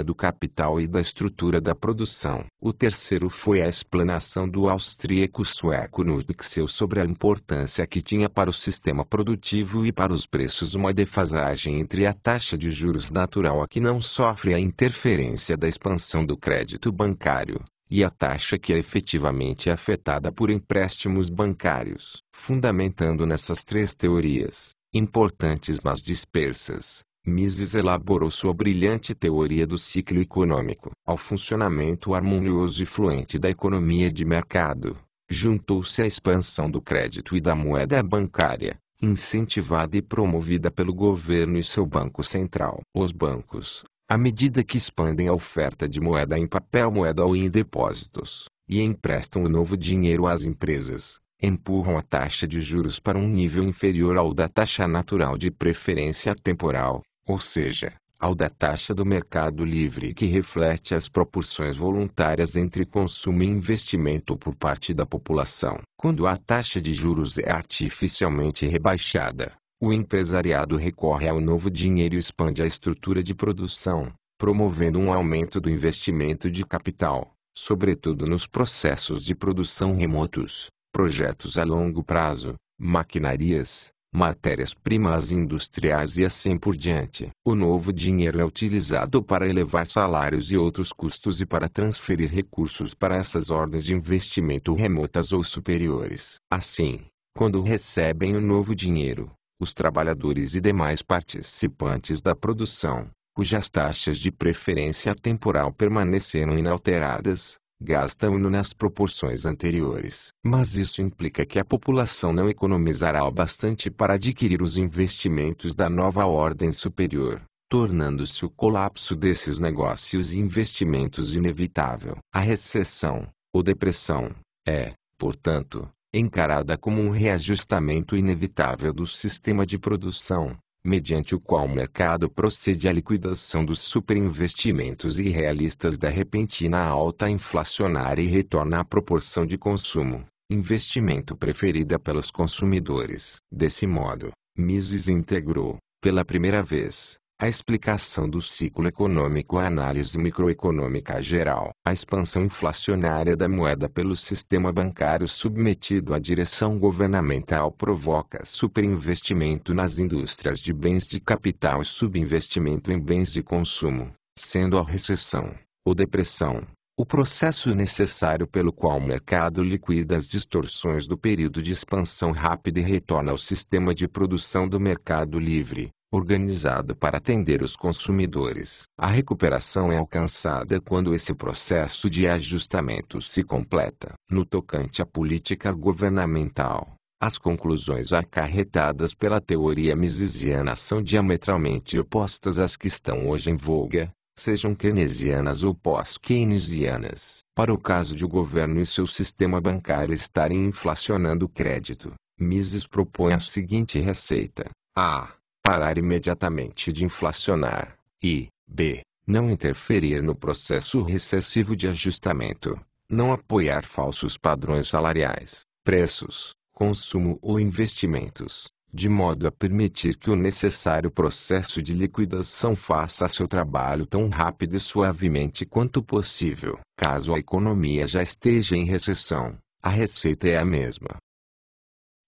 do capital e da estrutura da produção. O terceiro foi a explanação do austríaco sueco Nuttixel sobre a importância que tinha para o sistema produtivo e para os preços uma defasagem entre a taxa de juros natural a que não sofre a interferência da expansão do crédito bancário, e a taxa que é efetivamente afetada por empréstimos bancários. Fundamentando nessas 3 teorias, importantes mas dispersas, Mises elaborou sua brilhante teoria do ciclo econômico. Ao funcionamento harmonioso e fluente da economia de mercado, juntou-se a expansão do crédito e da moeda bancária, incentivada e promovida pelo governo e seu Banco Central. Os bancos, à medida que expandem a oferta de moeda em papel moeda ou em depósitos, e emprestam o novo dinheiro às empresas, empurram a taxa de juros para um nível inferior ao da taxa natural de preferência temporal, ou seja, ao da taxa do mercado livre que reflete as proporções voluntárias entre consumo e investimento por parte da população. Quando a taxa de juros é artificialmente rebaixada, o empresariado recorre ao novo dinheiro e expande a estrutura de produção, promovendo um aumento do investimento de capital, sobretudo nos processos de produção remotos, projetos a longo prazo, maquinarias, matérias-primas industriais e assim por diante. O novo dinheiro é utilizado para elevar salários e outros custos e para transferir recursos para essas ordens de investimento remotas ou superiores. Assim, quando recebem o novo dinheiro, os trabalhadores e demais participantes da produção, cujas taxas de preferência temporal permaneceram inalteradas, gastam-no nas proporções anteriores. Mas isso implica que a população não economizará o bastante para adquirir os investimentos da nova ordem superior, tornando-se o colapso desses negócios e investimentos inevitável. A recessão, ou depressão, é, portanto, encarada como um reajustamento inevitável do sistema de produção, mediante o qual o mercado procede à liquidação dos superinvestimentos irrealistas da repentina alta inflacionária e retorna à proporção de consumo, investimento preferida pelos consumidores. Desse modo, Mises integrou, pela primeira vez, a explicação do ciclo econômico à análise microeconômica geral. A expansão inflacionária da moeda pelo sistema bancário submetido à direção governamental provoca superinvestimento nas indústrias de bens de capital e subinvestimento em bens de consumo, sendo a recessão, ou depressão, o processo necessário pelo qual o mercado liquida as distorções do período de expansão rápida e retorna ao sistema de produção do mercado livre, organizado para atender os consumidores. A recuperação é alcançada quando esse processo de ajustamento se completa. No tocante à política governamental, as conclusões acarretadas pela teoria misesiana são diametralmente opostas às que estão hoje em voga, sejam keynesianas ou pós-keynesianas. Para o caso de o governo e seu sistema bancário estarem inflacionando o crédito, Mises propõe a seguinte receita: a. Parar imediatamente de inflacionar, e, b. Não interferir no processo recessivo de ajustamento, não apoiar falsos padrões salariais, preços, consumo ou investimentos, de modo a permitir que o necessário processo de liquidação faça seu trabalho tão rápido e suavemente quanto possível. Caso a economia já esteja em recessão, a receita é a mesma.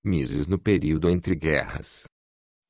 Mises no período entre guerras.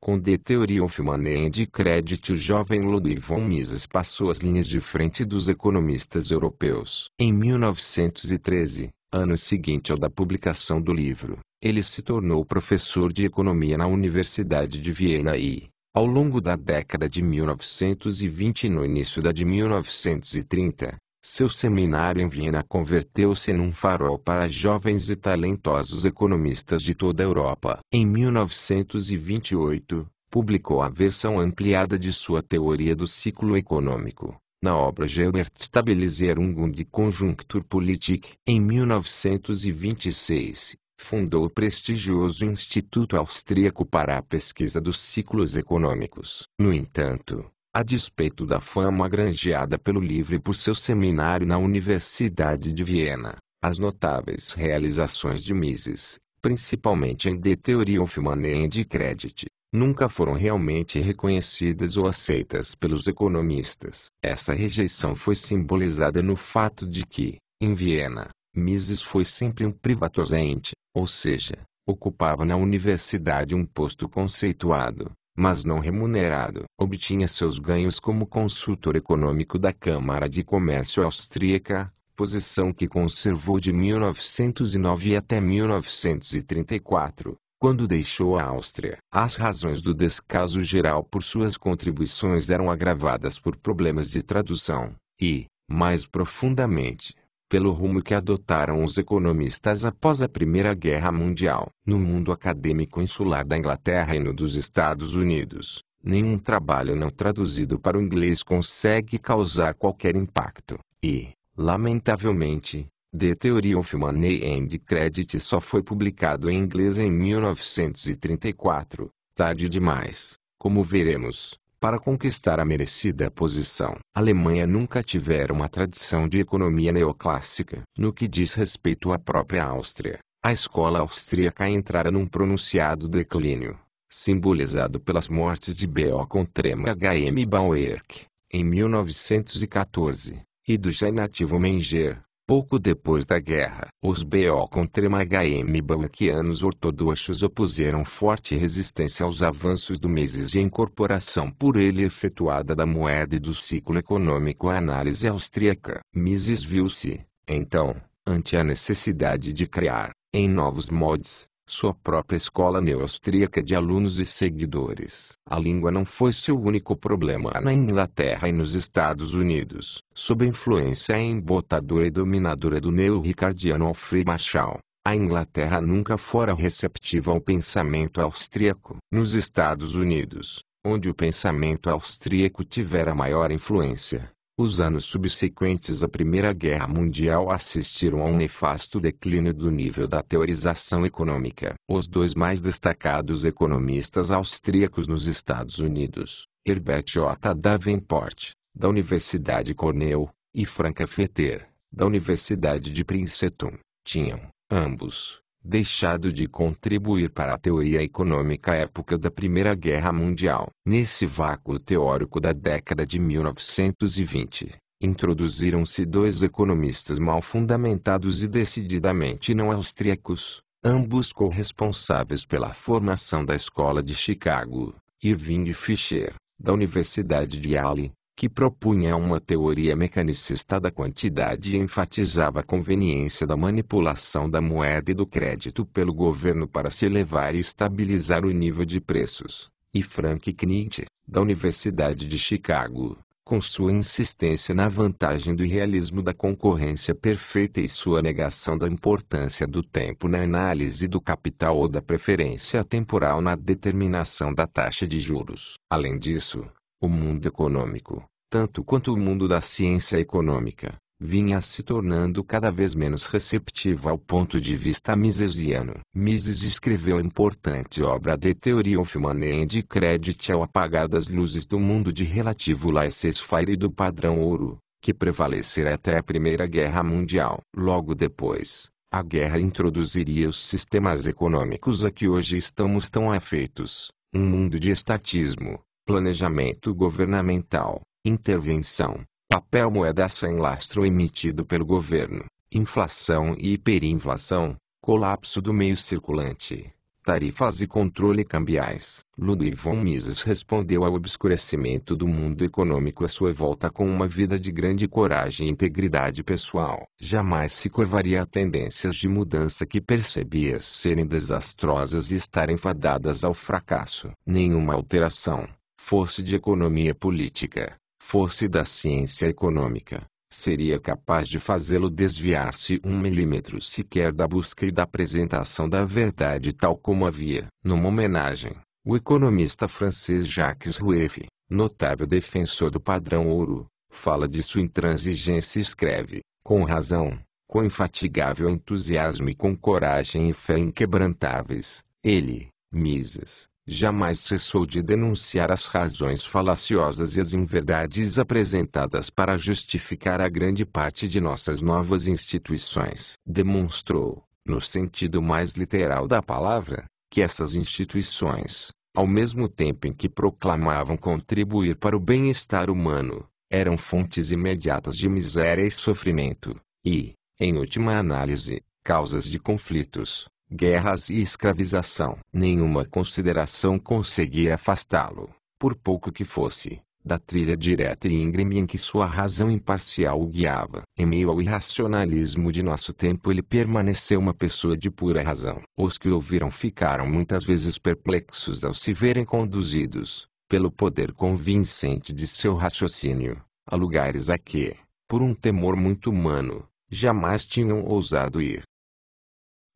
Com The Theory of Money and Credit, o jovem Ludwig von Mises passou as linhas de frente dos economistas europeus. Em 1913, ano seguinte ao da publicação do livro, ele se tornou professor de economia na Universidade de Viena e, ao longo da década de 1920 e no início da de 1930, seu seminário em Viena converteu-se num farol para jovens e talentosos economistas de toda a Europa. Em 1928, publicou a versão ampliada de sua teoria do ciclo econômico, na obra Gesamtstabilisierung und Konjunkturpolitik. Em 1926, fundou o prestigioso Instituto Austríaco para a Pesquisa dos Ciclos Econômicos. No entanto, a despeito da fama granjeada pelo livro e por seu seminário na Universidade de Viena, as notáveis realizações de Mises, principalmente em The Theory of Money and Credit, nunca foram realmente reconhecidas ou aceitas pelos economistas. Essa rejeição foi simbolizada no fato de que, em Viena, Mises foi sempre um privatdozent, ou seja, ocupava na universidade um posto conceituado, mas não remunerado. Obtinha seus ganhos como consultor econômico da Câmara de Comércio Austríaca, posição que conservou de 1909 até 1934, quando deixou a Áustria. As razões do descaso geral por suas contribuições eram agravadas por problemas de tradução, e, mais profundamente, pelo rumo que adotaram os economistas após a Primeira Guerra Mundial. No mundo acadêmico insular da Inglaterra e no dos Estados Unidos, nenhum trabalho não traduzido para o inglês consegue causar qualquer impacto, e, lamentavelmente, The Theory of Money and Credit só foi publicado em inglês em 1934, tarde demais, como veremos, para conquistar a merecida posição. A Alemanha nunca tivera uma tradição de economia neoclássica. No que diz respeito à própria Áustria, a escola austríaca entrara num pronunciado declínio, simbolizado pelas mortes de B.O. Contrem H.M. Bauerk, em 1914, e do já inativo Menger, Pouco depois da guerra, os Boccontremagm-Balquianos ortodoxos opuseram forte resistência aos avanços do Mises e a incorporação por ele efetuada da moeda e do ciclo econômico à análise austríaca. Mises viu-se, então, ante a necessidade de criar, em novos moldes, sua própria escola neo-austríaca de alunos e seguidores. A língua não foi seu único problema na Inglaterra e nos Estados Unidos. Sob a influência embotadora e dominadora do neo-ricardiano Alfred Marshall, a Inglaterra nunca fora receptiva ao pensamento austríaco. Nos Estados Unidos, onde o pensamento austríaco tivera maior influência, os anos subsequentes à Primeira Guerra Mundial assistiram a um nefasto declínio do nível da teorização econômica. Os dois mais destacados economistas austríacos nos Estados Unidos, Herbert J. Davenport, da Universidade Cornell, e Frankfurter, da Universidade de Princeton, tinham, ambos, deixado de contribuir para a teoria econômica à época da Primeira Guerra Mundial. Nesse vácuo teórico da década de 1920, introduziram-se dois economistas mal fundamentados e decididamente não austríacos, ambos corresponsáveis pela formação da Escola de Chicago, Irving Fisher, da Universidade de Yale, que propunha uma teoria mecanicista da quantidade e enfatizava a conveniência da manipulação da moeda e do crédito pelo governo para se elevar e estabilizar o nível de preços, e Frank Knight, da Universidade de Chicago, com sua insistência na vantagem do realismo da concorrência perfeita e sua negação da importância do tempo na análise do capital ou da preferência temporal na determinação da taxa de juros. Além disso, o mundo econômico, tanto quanto o mundo da ciência econômica, vinha se tornando cada vez menos receptivo ao ponto de vista misesiano. Mises escreveu a importante obra The Theory of Money and Credit ao apagar das luzes do mundo de relativo laissez-faire e do padrão ouro, que prevaleceria até a Primeira Guerra Mundial. Logo depois, a guerra introduziria os sistemas econômicos a que hoje estamos tão afeitos, um mundo de estatismo, planejamento governamental, intervenção, papel moeda sem lastro emitido pelo governo, inflação e hiperinflação, colapso do meio circulante, tarifas e controle cambiais. Ludwig von Mises respondeu ao obscurecimento do mundo econômico à sua volta com uma vida de grande coragem e integridade pessoal. Jamais se curvaria a tendências de mudança que percebia serem desastrosas e estarem fadadas ao fracasso. Nenhuma alteração, fosse de economia política, fosse da ciência econômica, seria capaz de fazê-lo desviar-se 1 milímetro sequer da busca e da apresentação da verdade tal como havia. Numa homenagem, o economista francês Jacques Rueff, notável defensor do padrão ouro, fala de sua intransigência e escreve, com razão, com infatigável entusiasmo e com coragem e fé inquebrantáveis, ele, Mises, jamais cessou de denunciar as razões falaciosas e as inverdades apresentadas para justificar a grande parte de nossas novas instituições. Demonstrou, no sentido mais literal da palavra, que essas instituições, ao mesmo tempo em que proclamavam contribuir para o bem-estar humano, eram fontes imediatas de miséria e sofrimento, e, em última análise, causas de conflitos, guerras e escravização. Nenhuma consideração conseguia afastá-lo, por pouco que fosse, da trilha direta e íngreme em que sua razão imparcial o guiava. Em meio ao irracionalismo de nosso tempo ele permaneceu uma pessoa de pura razão. Os que o ouviram ficaram muitas vezes perplexos ao se verem conduzidos, pelo poder convincente de seu raciocínio, a lugares a que, por um temor muito humano, jamais tinham ousado ir.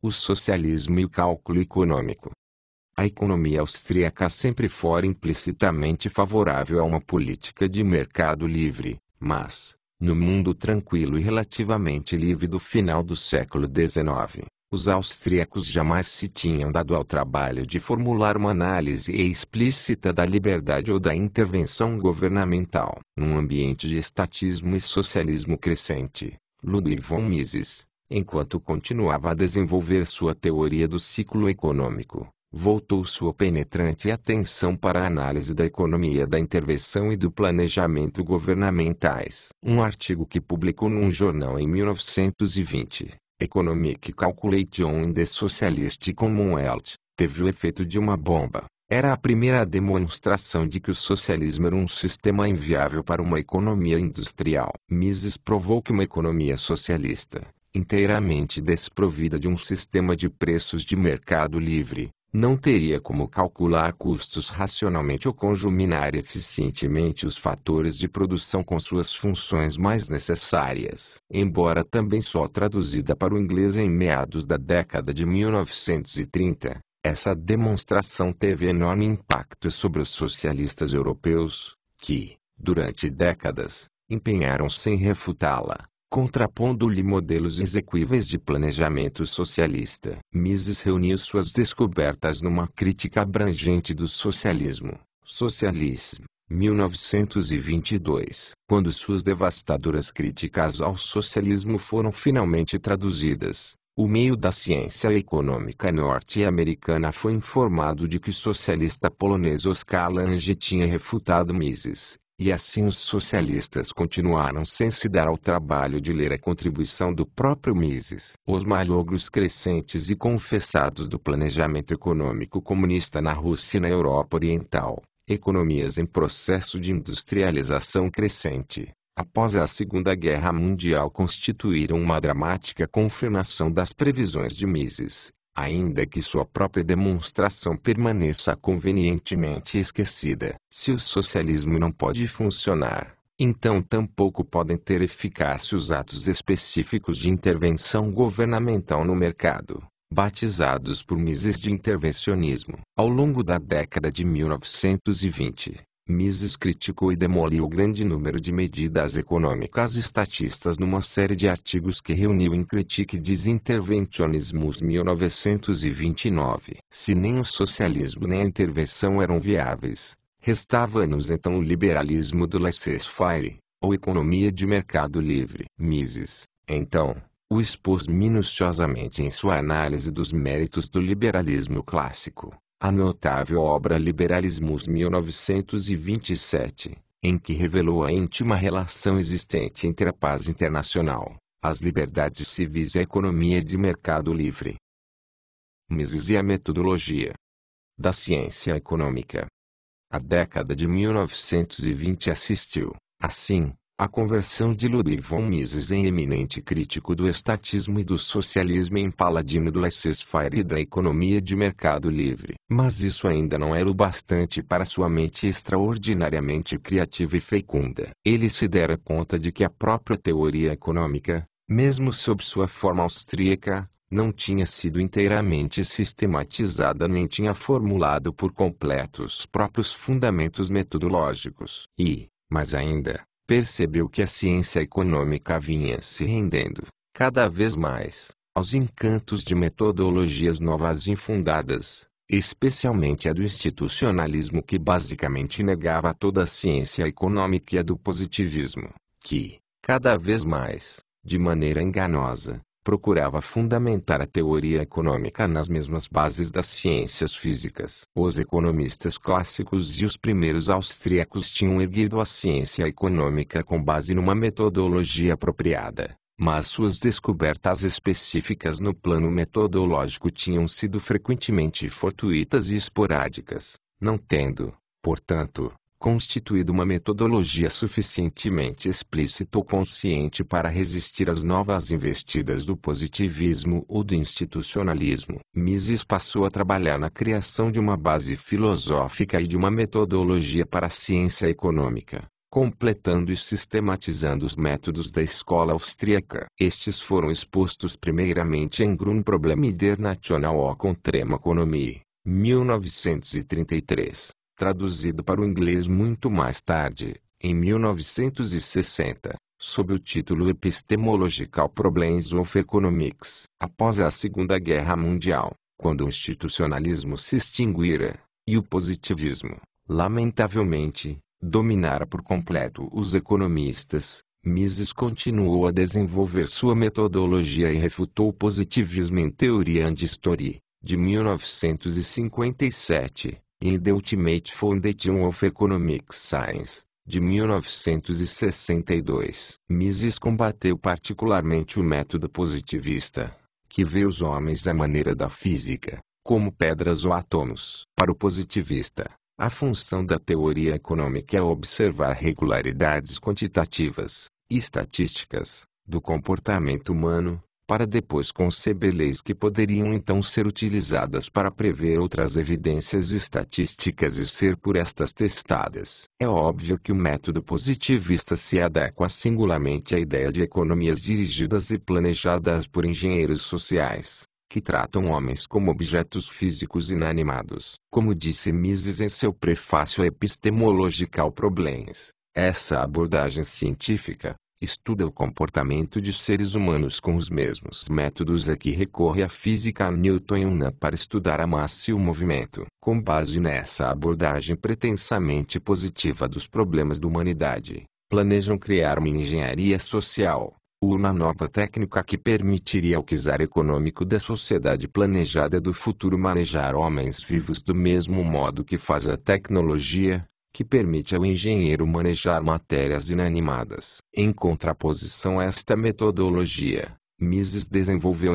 O socialismo e o cálculo econômico. A economia austríaca sempre fora implicitamente favorável a uma política de mercado livre, mas, no mundo tranquilo e relativamente livre do final do século XIX, os austríacos jamais se tinham dado ao trabalho de formular uma análise explícita da liberdade ou da intervenção governamental. Num ambiente de estatismo e socialismo crescente, Ludwig von Mises, enquanto continuava a desenvolver sua teoria do ciclo econômico, voltou sua penetrante atenção para a análise da economia da intervenção e do planejamento governamentais. Um artigo que publicou num jornal em 1920, Economic Calculation in the Socialist Commonwealth, teve o efeito de uma bomba. Era a primeira demonstração de que o socialismo era um sistema inviável para uma economia industrial. Mises provou que uma economia socialista, inteiramente desprovida de um sistema de preços de mercado livre, não teria como calcular custos racionalmente ou conjuminar eficientemente os fatores de produção com suas funções mais necessárias. Embora também só traduzida para o inglês em meados da década de 1930, essa demonstração teve enorme impacto sobre os socialistas europeus, que, durante décadas, empenharam-se em refutá-la, contrapondo-lhe modelos execuíveis de planejamento socialista. Mises reuniu suas descobertas numa crítica abrangente do socialismo, Socialism, 1922. Quando suas devastadoras críticas ao socialismo foram finalmente traduzidas, o meio da ciência econômica norte-americana foi informado de que o socialista polonês Oskar Lange tinha refutado Mises. E assim os socialistas continuaram sem se dar ao trabalho de ler a contribuição do próprio Mises. Os malogros crescentes e confessados do planejamento econômico comunista na Rússia e na Europa Oriental, economias em processo de industrialização crescente, após a Segunda Guerra Mundial constituíram uma dramática confirmação das previsões de Mises. Ainda que sua própria demonstração permaneça convenientemente esquecida. Se o socialismo não pode funcionar, então tampouco podem ter eficácia os atos específicos de intervenção governamental no mercado, batizados por Mises de intervencionismo. Ao longo da década de 1920, Mises criticou e demoliu grande número de medidas econômicas estatistas numa série de artigos que reuniu em Critique des Interventionismus 1929. Se nem o socialismo nem a intervenção eram viáveis, restava-nos então o liberalismo do laissez-faire, ou economia de mercado livre. Mises, então, o expôs minuciosamente em sua análise dos méritos do liberalismo clássico. A notável obra Liberalismus 1927, em que revelou a íntima relação existente entre a paz internacional, as liberdades civis e a economia de mercado livre. Mises e a metodologia da ciência econômica. A década de 1920 assistiu, assim, à conversão de Ludwig von Mises em eminente crítico do estatismo e do socialismo em paladino do laissez-faire e da economia de mercado livre. Mas isso ainda não era o bastante para sua mente extraordinariamente criativa e fecunda. Ele se dera conta de que a própria teoria econômica, mesmo sob sua forma austríaca, não tinha sido inteiramente sistematizada nem tinha formulado por completo os próprios fundamentos metodológicos. E, mais ainda, percebeu que a ciência econômica vinha se rendendo, cada vez mais, aos encantos de metodologias novas e infundadas, especialmente a do institucionalismo que basicamente negava toda a ciência econômica e a do positivismo, que, cada vez mais, de maneira enganosa, procurava fundamentar a teoria econômica nas mesmas bases das ciências físicas. Os economistas clássicos e os primeiros austríacos tinham erguido a ciência econômica com base numa metodologia apropriada, mas suas descobertas específicas no plano metodológico tinham sido frequentemente fortuitas e esporádicas, não tendo, portanto, constituído uma metodologia suficientemente explícita ou consciente para resistir às novas investidas do positivismo ou do institucionalismo. Mises passou a trabalhar na criação de uma base filosófica e de uma metodologia para a ciência econômica, completando e sistematizando os métodos da escola austríaca. Estes foram expostos primeiramente em Grundprobleme der Nationalökonomie, 1933. Traduzido para o inglês muito mais tarde, em 1960, sob o título Epistemological Problems of Economics. Após a Segunda Guerra Mundial, quando o institucionalismo se extinguira, e o positivismo, lamentavelmente, dominara por completo os economistas, Mises continuou a desenvolver sua metodologia e refutou o positivismo em Teoria and History, de 1957, e The Ultimate Foundation of Economic Science, de 1962. Mises combateu particularmente o método positivista, que vê os homens à maneira da física, como pedras ou átomos. Para o positivista, a função da teoria econômica é observar regularidades quantitativas e estatísticas do comportamento humano, para depois conceber leis que poderiam então ser utilizadas para prever outras evidências estatísticas e ser por estas testadas. É óbvio que o método positivista se adequa singularmente à ideia de economias dirigidas e planejadas por engenheiros sociais, que tratam homens como objetos físicos inanimados. Como disse Mises em seu prefácio Epistemological Problems, essa abordagem científica estuda o comportamento de seres humanos com os mesmos métodos a que recorre a física newtoniana para estudar a massa e o movimento. Com base nessa abordagem pretensamente positiva dos problemas da humanidade, planejam criar uma engenharia social, uma nova técnica que permitiria ao czar econômico da sociedade planejada do futuro manejar homens vivos do mesmo modo que faz a tecnologia, que permite ao engenheiro manejar matérias inanimadas. Em contraposição a esta metodologia, Mises desenvolveu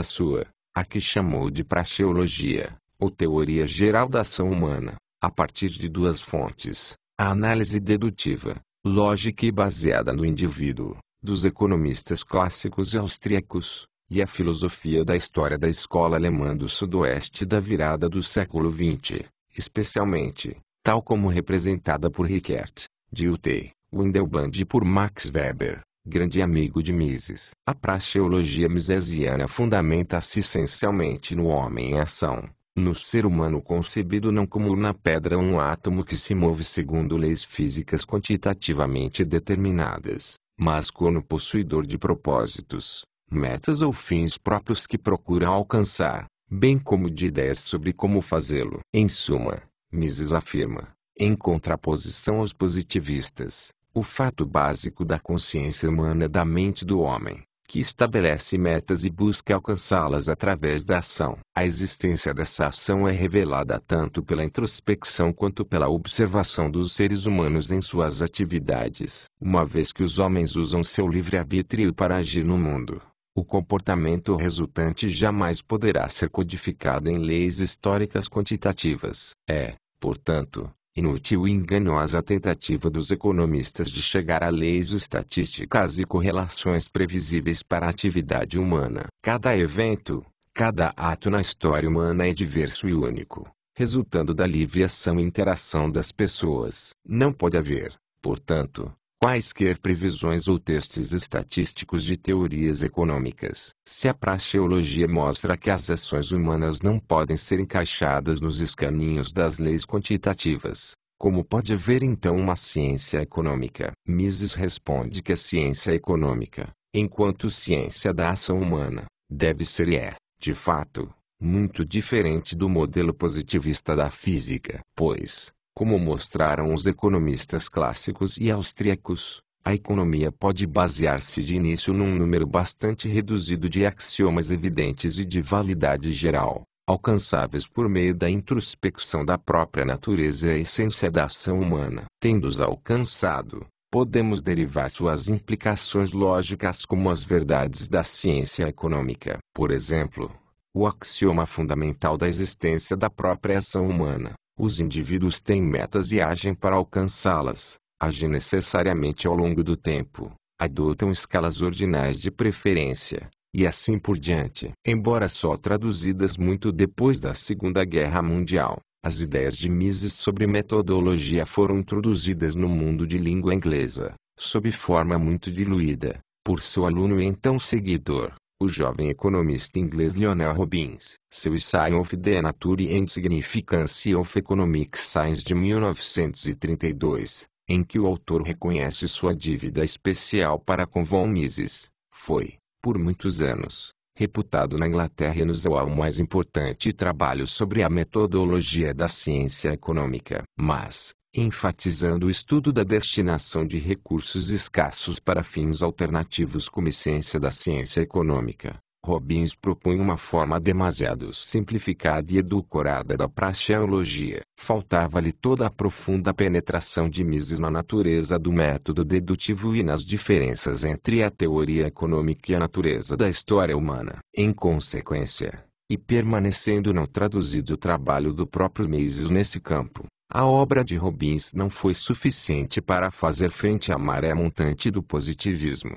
a que chamou de praxeologia, ou teoria geral da ação humana, a partir de duas fontes: a análise dedutiva, lógica e baseada no indivíduo, dos economistas clássicos e austríacos, e a filosofia da história da escola alemã do sudoeste da virada do século XX, especialmente tal como representada por Rickert, Dilthey, Windelband e por Max Weber, grande amigo de Mises. A praxeologia misesiana fundamenta-se essencialmente no homem em ação, no ser humano concebido não como uma pedra ou um átomo que se move segundo leis físicas quantitativamente determinadas, mas como possuidor de propósitos, metas ou fins próprios que procura alcançar, bem como de ideias sobre como fazê-lo. Em suma, Mises afirma, em contraposição aos positivistas, o fato básico da consciência humana é da mente do homem, que estabelece metas e busca alcançá-las através da ação. A existência dessa ação é revelada tanto pela introspecção quanto pela observação dos seres humanos em suas atividades. Uma vez que os homens usam seu livre-arbítrio para agir no mundo, o comportamento resultante jamais poderá ser codificado em leis históricas quantitativas. É, portanto, inútil e enganosa a tentativa dos economistas de chegar a leis estatísticas e correlações previsíveis para a atividade humana. Cada evento, cada ato na história humana é diverso e único, resultando da livre ação e interação das pessoas. Não pode haver, portanto, quaisquer previsões ou testes estatísticos de teorias econômicas. Se a praxeologia mostra que as ações humanas não podem ser encaixadas nos escaninhos das leis quantitativas, como pode haver então uma ciência econômica? Mises responde que a ciência econômica, enquanto ciência da ação humana, deve ser e é, de fato, muito diferente do modelo positivista da física, pois, como mostraram os economistas clássicos e austríacos, a economia pode basear-se de início num número bastante reduzido de axiomas evidentes e de validade geral, alcançáveis por meio da introspecção da própria natureza e a essência da ação humana. Tendo-os alcançado, podemos derivar suas implicações lógicas como as verdades da ciência econômica. Por exemplo, o axioma fundamental da existência da própria ação humana: os indivíduos têm metas e agem para alcançá-las, agem necessariamente ao longo do tempo, adotam escalas ordinais de preferência, e assim por diante. Embora só traduzidas muito depois da Segunda Guerra Mundial, as ideias de Mises sobre metodologia foram introduzidas no mundo de língua inglesa, sob forma muito diluída, por seu aluno e então seguidor, o jovem economista inglês Lionel Robbins. Seu ensaio of the Nature and Significance of Economic Science de 1932, em que o autor reconhece sua dívida especial para com von Mises, foi, por muitos anos, reputado na Inglaterra e nos USA o mais importante trabalho sobre a metodologia da ciência econômica. Mas, enfatizando o estudo da destinação de recursos escassos para fins alternativos como essência da ciência econômica, Robbins propunha uma forma demasiado simplificada e edulcorada da praxeologia. Faltava-lhe toda a profunda penetração de Mises na natureza do método dedutivo e nas diferenças entre a teoria econômica e a natureza da história humana. Em consequência, e permanecendo não traduzido o trabalho do próprio Mises nesse campo, a obra de Robbins não foi suficiente para fazer frente à maré montante do positivismo.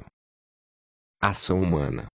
Ação humana.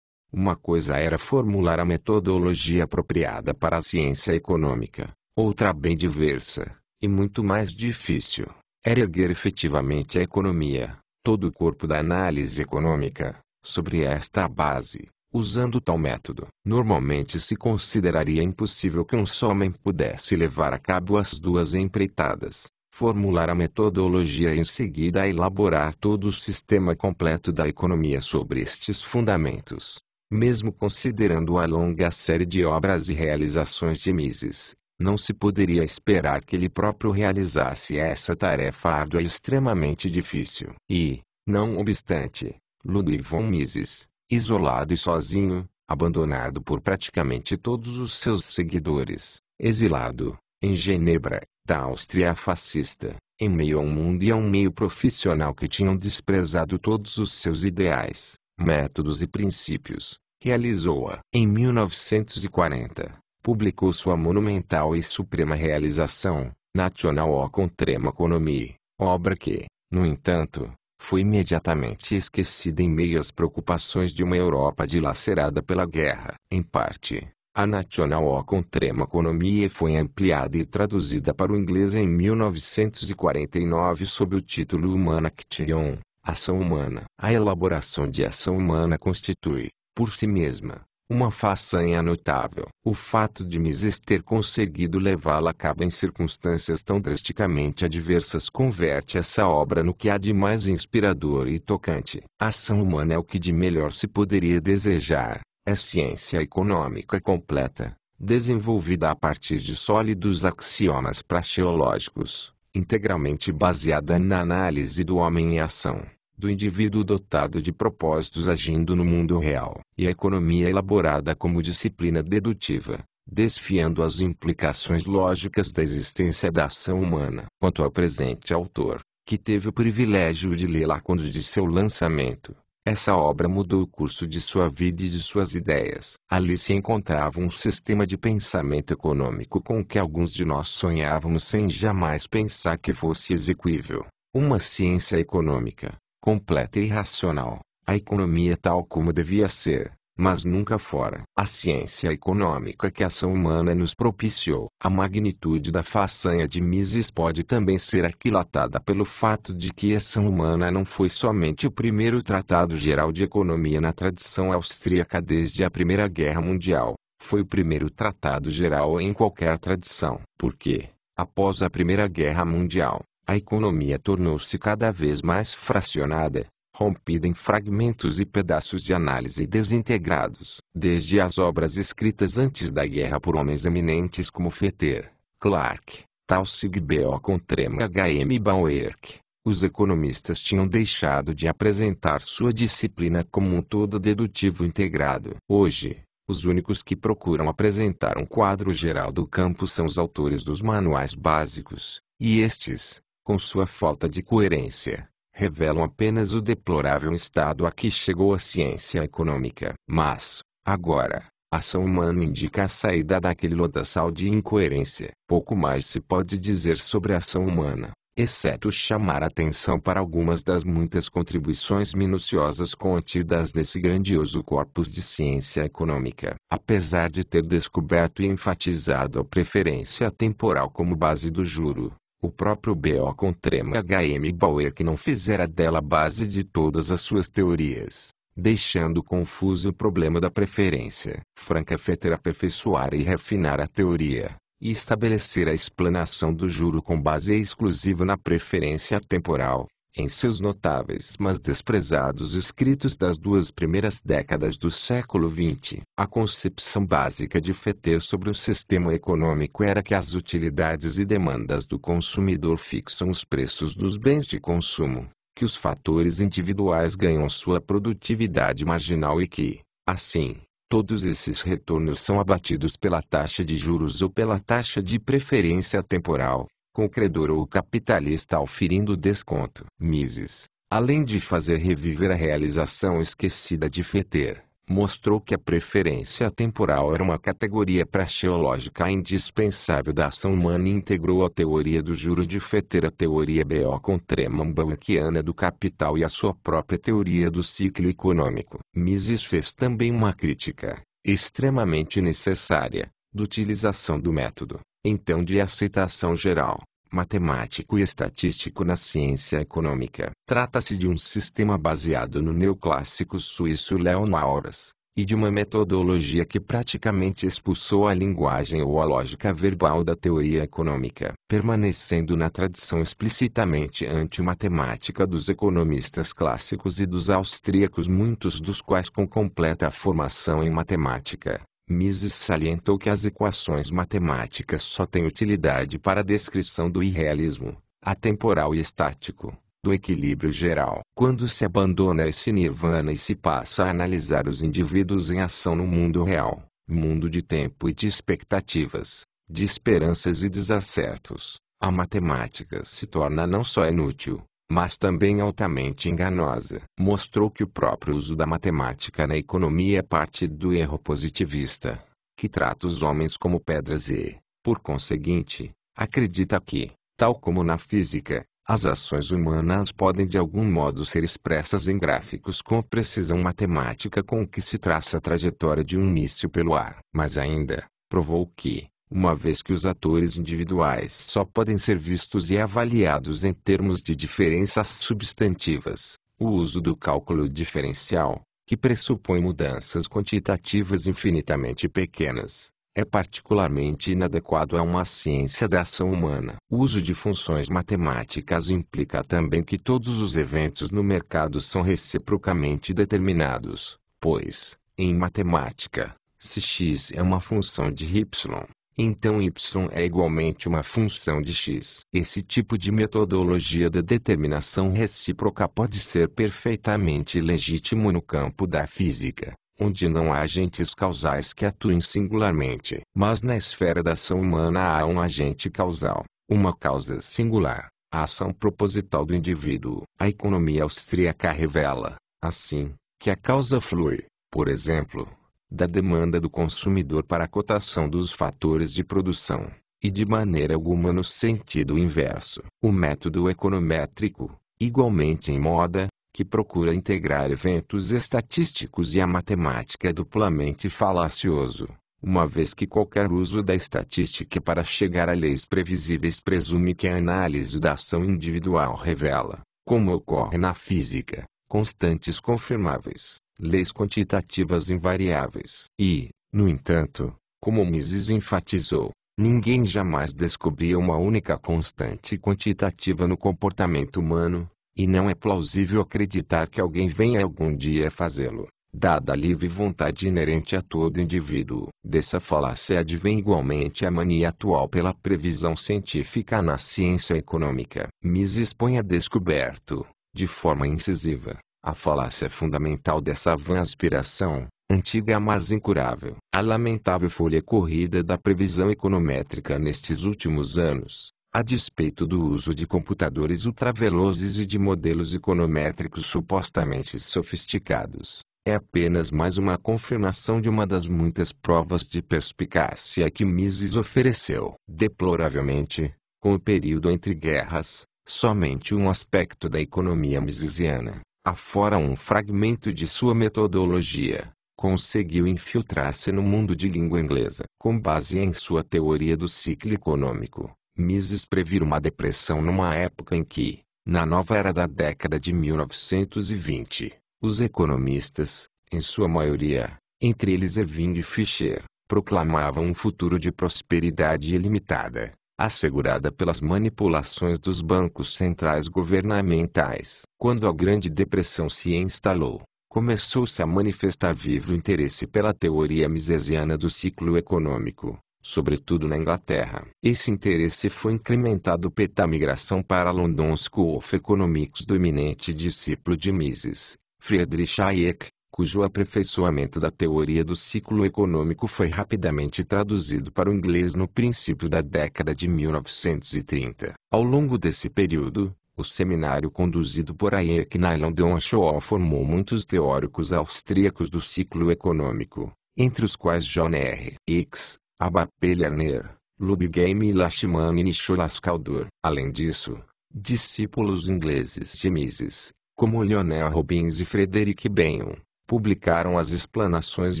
Uma coisa era formular a metodologia apropriada para a ciência econômica, outra bem diversa, e muito mais difícil, era erguer efetivamente a economia, todo o corpo da análise econômica, sobre esta base. Usando tal método, normalmente se consideraria impossível que um só homem pudesse levar a cabo as duas empreitadas, formular a metodologia e em seguida elaborar todo o sistema completo da economia sobre estes fundamentos. Mesmo considerando a longa série de obras e realizações de Mises, não se poderia esperar que ele próprio realizasse essa tarefa árdua e extremamente difícil. E, não obstante, Ludwig von Mises, isolado e sozinho, abandonado por praticamente todos os seus seguidores, exilado, em Genebra, da Áustria fascista, em meio a um mundo e a um meio profissional que tinham desprezado todos os seus ideais, métodos e princípios, realizou-a. Em 1940, publicou sua monumental e suprema realização, National Economy, obra que, no entanto, foi imediatamente esquecida em meio às preocupações de uma Europa dilacerada pela guerra. Em parte, a National Economy foi ampliada e traduzida para o inglês em 1949 sob o título Human Action, Ação Humana. A elaboração de ação humana constitui, por si mesma, uma façanha notável. O fato de Mises ter conseguido levá-la a cabo em circunstâncias tão drasticamente adversas converte essa obra no que há de mais inspirador e tocante. A ação humana é o que de melhor se poderia desejar, é ciência econômica completa, desenvolvida a partir de sólidos axiomas praxeológicos, integralmente baseada na análise do homem em ação, do indivíduo dotado de propósitos agindo no mundo real, e a economia elaborada como disciplina dedutiva, desfiando as implicações lógicas da existência da ação humana. Quanto ao presente autor, que teve o privilégio de lê-la quando de seu lançamento, essa obra mudou o curso de sua vida e de suas ideias. Ali se encontrava um sistema de pensamento econômico com o que alguns de nós sonhávamos sem jamais pensar que fosse execuível. Uma ciência econômica, completa e racional, a economia tal como devia ser, mas nunca fora. A ciência econômica que a ação humana nos propiciou. A magnitude da façanha de Mises pode também ser aquilatada pelo fato de que a ação humana não foi somente o primeiro tratado geral de economia na tradição austríaca desde a Primeira Guerra Mundial, foi o primeiro tratado geral em qualquer tradição. Porque, após a Primeira Guerra Mundial, a economia tornou-se cada vez mais fracionada, rompida em fragmentos e pedaços de análise desintegrados. Desde as obras escritas antes da guerra por homens eminentes como Fetter, Clark, Taussig Beocontrem e H.M. Bauerk, os economistas tinham deixado de apresentar sua disciplina como um todo dedutivo integrado. Hoje, os únicos que procuram apresentar um quadro geral do campo são os autores dos manuais básicos, e estes, com sua falta de coerência, revelam apenas o deplorável estado a que chegou a ciência econômica. Mas, agora, a ação humana indica a saída daquele lodaçal de incoerência. Pouco mais se pode dizer sobre a ação humana, exceto chamar atenção para algumas das muitas contribuições minuciosas contidas nesse grandioso corpus de ciência econômica. Apesar de ter descoberto e enfatizado a preferência temporal como base do juro, o próprio Beocontrem e H.M. Bauerk não fizera dela a base de todas as suas teorias, deixando confuso o problema da preferência. Frankfurter aperfeiçoara e refinar a teoria, e estabelecer a explanação do juro com base exclusiva na preferência temporal, em seus notáveis mas desprezados escritos das duas primeiras décadas do século XX. A concepção básica de Fetter sobre o sistema econômico era que as utilidades e demandas do consumidor fixam os preços dos bens de consumo, que os fatores individuais ganham sua produtividade marginal e que, assim, Todos esses retornos são abatidos pela taxa de juros ou pela taxa de preferência temporal, com o credor ou o capitalista auferindo desconto. Mises, além de fazer reviver a realização esquecida de Fetter, mostrou que a preferência temporal era uma categoria praxeológica indispensável da ação humana e integrou a teoria do juro de Fetter, a teoria Beocon-Tremann-Bauerkiana do capital e a sua própria teoria do ciclo econômico. Mises fez também uma crítica, extremamente necessária, da utilização do método, então de aceitação geral, matemático e estatístico na ciência econômica. Trata-se de um sistema baseado no neoclássico suíço Leon Maurras, e de uma metodologia que praticamente expulsou a linguagem ou a lógica verbal da teoria econômica, permanecendo na tradição explicitamente antimatemática dos economistas clássicos e dos austríacos, muitos dos quais com completa formação em matemática. Mises salientou que as equações matemáticas só têm utilidade para a descrição do irrealismo, atemporal e estático, do equilíbrio geral. Quando se abandona esse nirvana e se passa a analisar os indivíduos em ação no mundo real, mundo de tempo e de expectativas, de esperanças e desacertos, a matemática se torna não só inútil, mas também altamente enganosa. Mostrou que o próprio uso da matemática na economia é parte do erro positivista, que trata os homens como pedras e, por conseguinte, acredita que, tal como na física, as ações humanas podem de algum modo ser expressas em gráficos com a precisão matemática com que se traça a trajetória de um míssil pelo ar. Mas ainda, provou que, uma vez que os atores individuais só podem ser vistos e avaliados em termos de diferenças substantivas, o uso do cálculo diferencial, que pressupõe mudanças quantitativas infinitamente pequenas, é particularmente inadequado a uma ciência da ação humana. O uso de funções matemáticas implica também que todos os eventos no mercado são reciprocamente determinados, pois, em matemática, se x é uma função de y, então y é igualmente uma função de x. Esse tipo de metodologia de determinação recíproca pode ser perfeitamente legítimo no campo da física, onde não há agentes causais que atuem singularmente. Mas na esfera da ação humana há um agente causal, uma causa singular, a ação proposital do indivíduo. A economia austríaca revela, assim, que a causa flui, por exemplo, da demanda do consumidor para a cotação dos fatores de produção, e de maneira alguma no sentido inverso. O método econométrico, igualmente em moda, que procura integrar eventos estatísticos e a matemática é duplamente falacioso, uma vez que qualquer uso da estatística para chegar a leis previsíveis presume que a análise da ação individual revela, como ocorre na física, constantes confirmáveis, leis quantitativas invariáveis. E, no entanto, como Mises enfatizou, ninguém jamais descobria uma única constante quantitativa no comportamento humano, e não é plausível acreditar que alguém venha algum dia fazê-lo, dada a livre vontade inerente a todo indivíduo. Dessa falácia advém igualmente a mania atual pela previsão científica na ciência econômica. Mises põe a descoberto, de forma incisiva, a falácia fundamental dessa vã aspiração, antiga mas incurável. A lamentável folha corrida da previsão econométrica nestes últimos anos, a despeito do uso de computadores ultravelozes e de modelos econométricos supostamente sofisticados, é apenas mais uma confirmação de uma das muitas provas de perspicácia que Mises ofereceu. Deploravelmente, com o período entre guerras, somente um aspecto da economia misesiana, afora um fragmento de sua metodologia, conseguiu infiltrar-se no mundo de língua inglesa. Com base em sua teoria do ciclo econômico, Mises previra uma depressão numa época em que, na nova era da década de 1920, os economistas, em sua maioria, entre eles Irving Fisher, proclamavam um futuro de prosperidade ilimitada, assegurada pelas manipulações dos bancos centrais governamentais. Quando a Grande Depressão se instalou, começou-se a manifestar vivo interesse pela teoria misesiana do ciclo econômico, sobretudo na Inglaterra. Esse interesse foi incrementado pela migração para a London School of Economics do eminente discípulo de Mises, Friedrich Hayek, cujo aperfeiçoamento da teoria do ciclo econômico foi rapidamente traduzido para o inglês no princípio da década de 1930. Ao longo desse período, o seminário conduzido por Hayek na London School formou muitos teóricos austríacos do ciclo econômico, entre os quais John R. Hicks, Abba P. Lerner, Ludwig M. Lachmann e Nicholas Calder. Além disso, discípulos ingleses de Mises, como Lionel Robbins e Frederick Benham, publicaram as explanações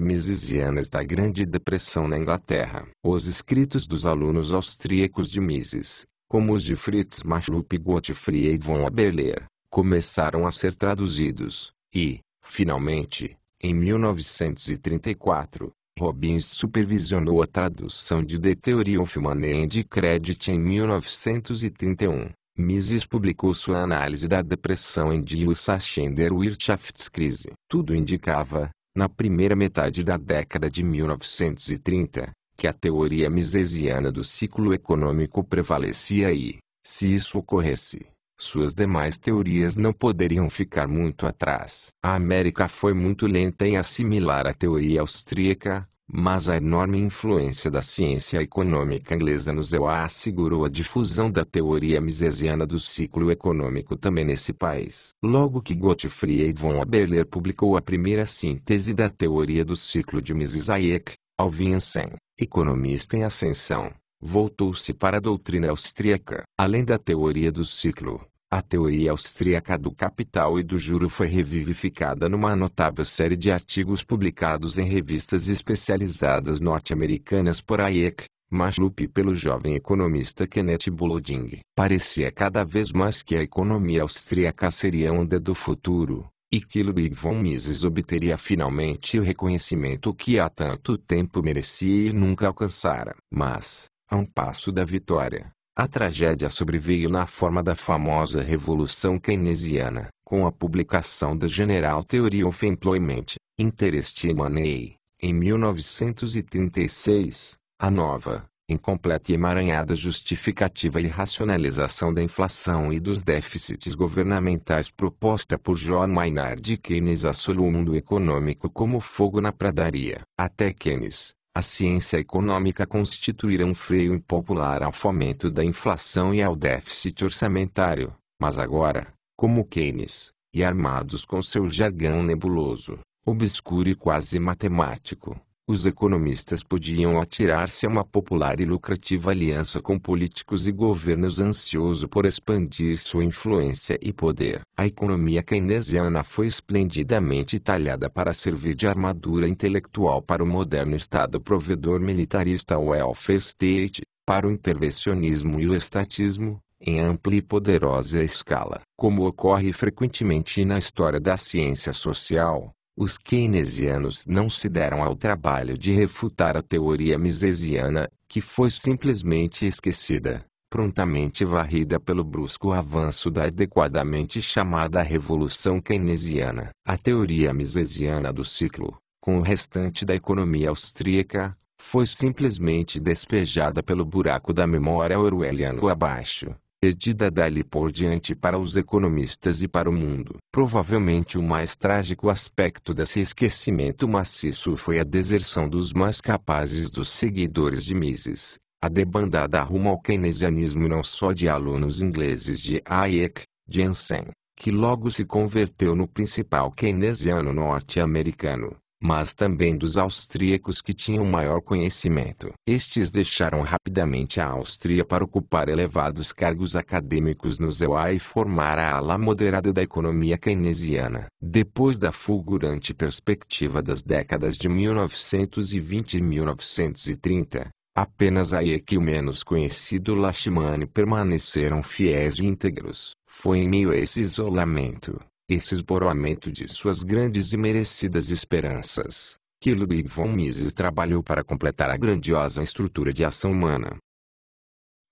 misesianas da Grande Depressão na Inglaterra. Os escritos dos alunos austríacos de Mises, como os de Fritz Machlup e Gottfried von Abeler, começaram a ser traduzidos, e, finalmente, em 1934, Robbins supervisionou a tradução de The Theory of Money and Credit em 1931. Mises publicou sua análise da depressão em Die Ursachen der Wirtschaftskrise. Tudo indicava, na primeira metade da década de 1930, que a teoria misesiana do ciclo econômico prevalecia e, se isso ocorresse, suas demais teorias não poderiam ficar muito atrás. A América foi muito lenta em assimilar a teoria austríaca, mas a enorme influência da ciência econômica inglesa nos EUA assegurou a difusão da teoria misesiana do ciclo econômico também nesse país. Logo que Gottfried von Abeler publicou a primeira síntese da teoria do ciclo de Mises, Hayek, Alvinsen, economista em ascensão, voltou-se para a doutrina austríaca. Além da teoria do ciclo, a teoria austríaca do capital e do juro foi revivificada numa notável série de artigos publicados em revistas especializadas norte-americanas por Hayek, Machlup e pelo jovem economista Kenneth Boulouding. Parecia cada vez mais que a economia austríaca seria a onda do futuro, e que Ludwig von Mises obteria finalmente o reconhecimento que há tanto tempo merecia e nunca alcançara. Mas, a um passo da vitória, a tragédia sobreveio na forma da famosa Revolução Keynesiana, com a publicação da General Theory of Employment, Interest and Money, em 1936, a nova, incompleta e emaranhada justificativa e racionalização da inflação e dos déficits governamentais proposta por John Maynard Keynes assolou o mundo econômico como fogo na pradaria. Até Keynes, a ciência econômica constituíra um freio impopular ao fomento da inflação e ao déficit orçamentário, mas agora, como Keynes, e armados com seu jargão nebuloso, obscuro e quase matemático, os economistas podiam atirar-se a uma popular e lucrativa aliança com políticos e governos ansiosos por expandir sua influência e poder. A economia keynesiana foi esplendidamente talhada para servir de armadura intelectual para o moderno Estado provedor militarista welfare state, para o intervencionismo e o estatismo, em ampla e poderosa escala. Como ocorre frequentemente na história da ciência social, os keynesianos não se deram ao trabalho de refutar a teoria misesiana, que foi simplesmente esquecida, prontamente varrida pelo brusco avanço da adequadamente chamada Revolução Keynesiana. A teoria misesiana do ciclo, com o restante da economia austríaca, foi simplesmente despejada pelo buraco da memória orwelliana abaixo, perdida dali por diante para os economistas e para o mundo. Provavelmente o mais trágico aspecto desse esquecimento maciço foi a deserção dos mais capazes dos seguidores de Mises, a debandada rumo ao keynesianismo não só de alunos ingleses de Hayek, Jensen, que logo se converteu no principal keynesiano norte-americano, mas também dos austríacos que tinham maior conhecimento. Estes deixaram rapidamente a Áustria para ocupar elevados cargos acadêmicos no EUA e formar a ala moderada da economia keynesiana. Depois da fulgurante perspectiva das décadas de 1920 e 1930, apenas Hayek e o menos conhecido Lachmann permaneceram fiéis e íntegros. Foi em meio a esse isolamento, esse esboramento de suas grandes e merecidas esperanças, que Ludwig von Mises trabalhou para completar a grandiosa estrutura de ação humana.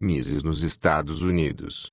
Mises nos Estados Unidos.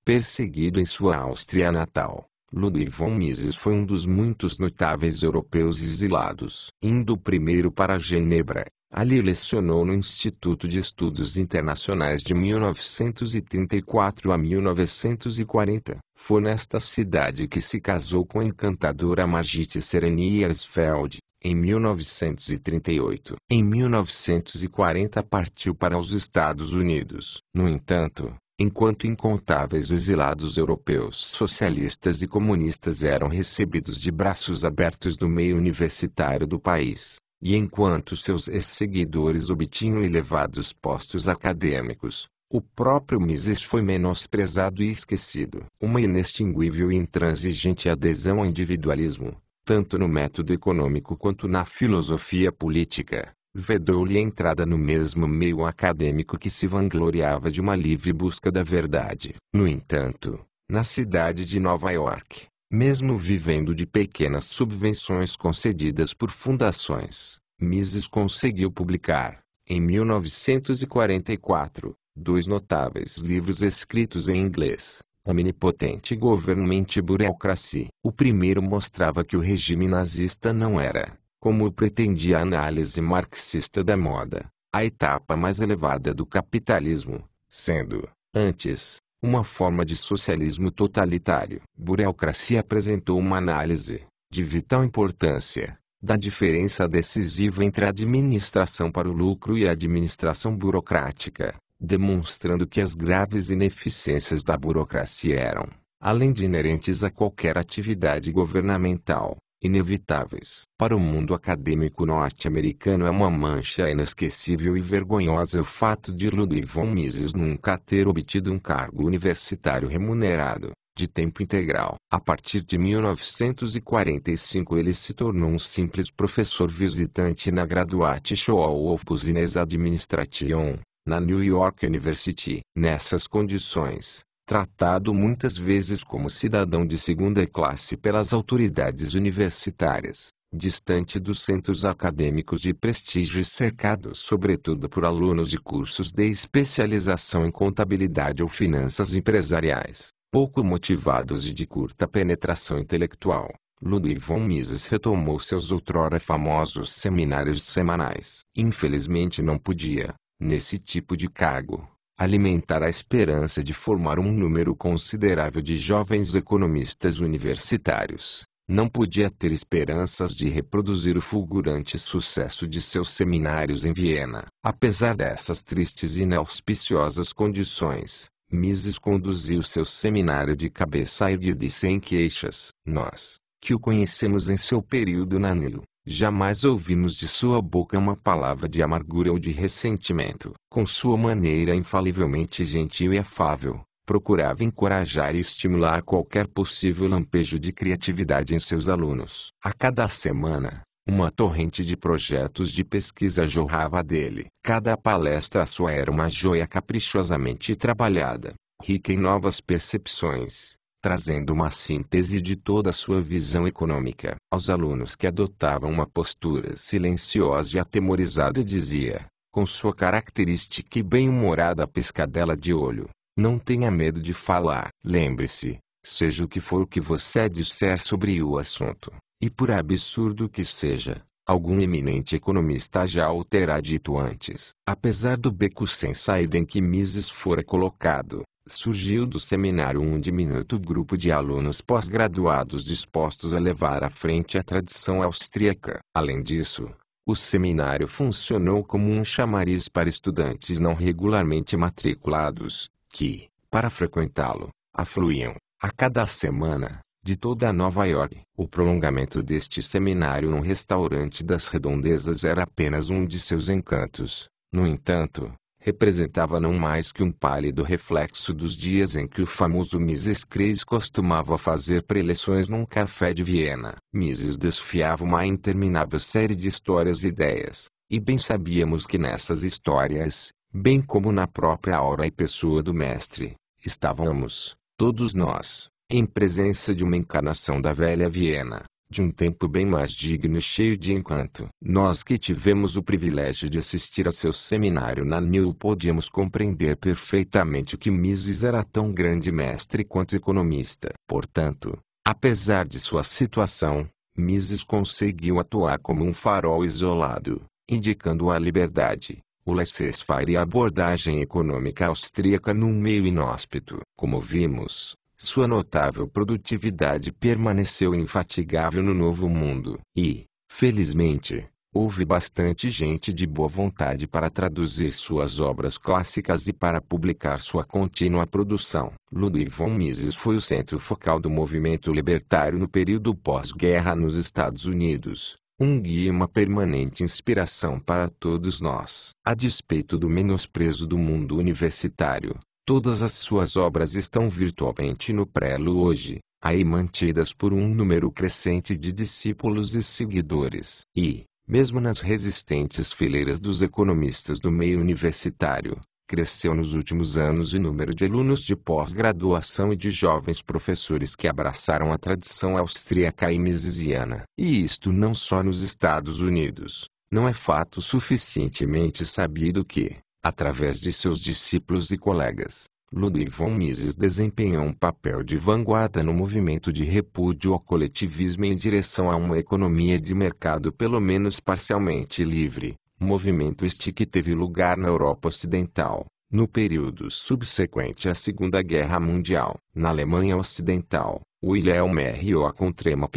Perseguido em sua Áustria natal, Ludwig von Mises foi um dos muitos notáveis europeus exilados. Indo primeiro para Genebra, Ali lecionou no Instituto de Estudos Internacionais de 1934 a 1940. Foi nesta cidade que se casou com a encantadora Margit Sereny Ersfeld, em 1938. Em 1940 partiu para os Estados Unidos. No entanto, enquanto incontáveis exilados europeus socialistas e comunistas eram recebidos de braços abertos no meio universitário do país, e enquanto seus ex-seguidores obtinham elevados postos acadêmicos, o próprio Mises foi menosprezado e esquecido. Uma inextinguível e intransigente adesão ao individualismo, tanto no método econômico quanto na filosofia política, vedou-lhe a entrada no mesmo meio acadêmico que se vangloriava de uma livre busca da verdade. No entanto, na cidade de Nova York, mesmo vivendo de pequenas subvenções concedidas por fundações, Mises conseguiu publicar, em 1944, 2 notáveis livros escritos em inglês: Omnipotente Government Bureaucracy. O primeiro mostrava que o regime nazista não era, como pretendia a análise marxista da moda, a etapa mais elevada do capitalismo, sendo, antes, uma forma de socialismo totalitário. Bureaucracia apresentou uma análise, de vital importância, da diferença decisiva entre a administração para o lucro e a administração burocrática, demonstrando que as graves ineficiências da burocracia eram, além de inerentes a qualquer atividade governamental, inevitáveis. Para o mundo acadêmico norte-americano é uma mancha inesquecível e vergonhosa o fato de Ludwig von Mises nunca ter obtido um cargo universitário remunerado, de tempo integral. A partir de 1945 ele se tornou um simples professor visitante na Graduate School of Business Administration, na New York University. Nessas condições, tratado muitas vezes como cidadão de segunda classe pelas autoridades universitárias, distante dos centros acadêmicos de prestígio e cercado sobretudo por alunos de cursos de especialização em contabilidade ou finanças empresariais, pouco motivados e de curta penetração intelectual, Ludwig von Mises retomou seus outrora famosos seminários semanais. Infelizmente não podia, nesse tipo de cargo, alimentar a esperança de formar um número considerável de jovens economistas universitários. Não podia ter esperanças de reproduzir o fulgurante sucesso de seus seminários em Viena. Apesar dessas tristes e inauspiciosas condições, Mises conduziu seu seminário de cabeça erguida e sem queixas. Nós, que o conhecemos em seu período na NIL, jamais ouvimos de sua boca uma palavra de amargura ou de ressentimento. Com sua maneira infalivelmente gentil e afável, procurava encorajar e estimular qualquer possível lampejo de criatividade em seus alunos. A cada semana, uma torrente de projetos de pesquisa jorrava dele. Cada palestra sua era uma joia caprichosamente trabalhada, rica em novas percepções, trazendo uma síntese de toda a sua visão econômica. Aos alunos que adotavam uma postura silenciosa e atemorizada dizia, com sua característica e bem-humorada piscadela de olho: não tenha medo de falar. Lembre-se, seja o que for o que você disser sobre o assunto, e por absurdo que seja, algum eminente economista já o terá dito antes. Apesar do beco sem saída em que Mises fora colocado, surgiu do seminário um diminuto grupo de alunos pós-graduados dispostos a levar à frente a tradição austríaca. Além disso, o seminário funcionou como um chamariz para estudantes não regularmente matriculados, que, para frequentá-lo, afluíam, a cada semana, de toda Nova York. O prolongamento deste seminário num restaurante das redondezas era apenas um de seus encantos. No entanto, representava não mais que um pálido reflexo dos dias em que o famoso Mises Kreis costumava fazer preleções num café de Viena. Mises desfiava uma interminável série de histórias e ideias, e bem sabíamos que nessas histórias, bem como na própria aura e pessoa do mestre, estávamos, todos nós, em presença de uma encarnação da velha Viena, de um tempo bem mais digno e cheio de encanto. Nós que tivemos o privilégio de assistir a seu seminário na NIL podíamos compreender perfeitamente que Mises era tão grande mestre quanto economista. Portanto, apesar de sua situação, Mises conseguiu atuar como um farol isolado, indicando a liberdade, o laissez-faire e a abordagem econômica austríaca num meio inóspito. Como vimos, sua notável produtividade permaneceu infatigável no Novo Mundo. E, felizmente, houve bastante gente de boa vontade para traduzir suas obras clássicas e para publicar sua contínua produção. Ludwig von Mises foi o centro focal do movimento libertário no período pós-guerra nos Estados Unidos, um guia e uma permanente inspiração para todos nós. A despeito do menosprezo do mundo universitário, todas as suas obras estão virtualmente no prelo hoje, aí mantidas por um número crescente de discípulos e seguidores. E, mesmo nas resistentes fileiras dos economistas do meio universitário, cresceu nos últimos anos o número de alunos de pós-graduação e de jovens professores que abraçaram a tradição austríaca e misesiana. E isto não só nos Estados Unidos. Não é fato suficientemente sabido que, através de seus discípulos e colegas, Ludwig von Mises desempenhou um papel de vanguarda no movimento de repúdio ao coletivismo em direção a uma economia de mercado pelo menos parcialmente livre, movimento este que teve lugar na Europa Ocidental, no período subsequente à Segunda Guerra Mundial. Na Alemanha Ocidental, Wilhelm R. Joachim Tremap,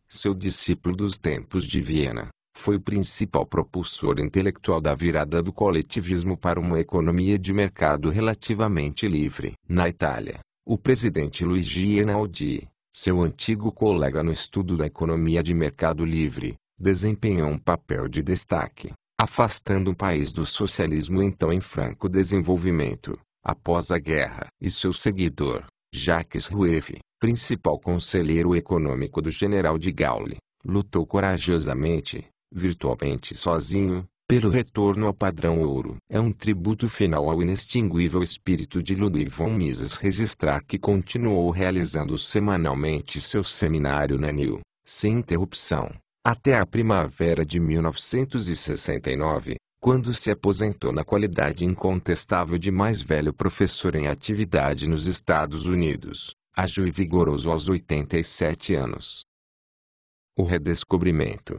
seu discípulo dos tempos de Viena, foi o principal propulsor intelectual da virada do coletivismo para uma economia de mercado relativamente livre. Na Itália, o presidente Luigi Einaudi, seu antigo colega no estudo da economia de mercado livre, desempenhou um papel de destaque, afastando o país do socialismo então em franco desenvolvimento, após a guerra. E seu seguidor, Jacques Rueff, principal conselheiro econômico do general de Gaulle, lutou corajosamente, virtualmente sozinho, pelo retorno ao padrão ouro. É um tributo final ao inextinguível espírito de Ludwig von Mises registrar que continuou realizando semanalmente seu seminário na NIL, sem interrupção, até a primavera de 1969, quando se aposentou na qualidade incontestável de mais velho professor em atividade nos Estados Unidos, ágil e vigoroso aos 87 anos. O redescobrimento.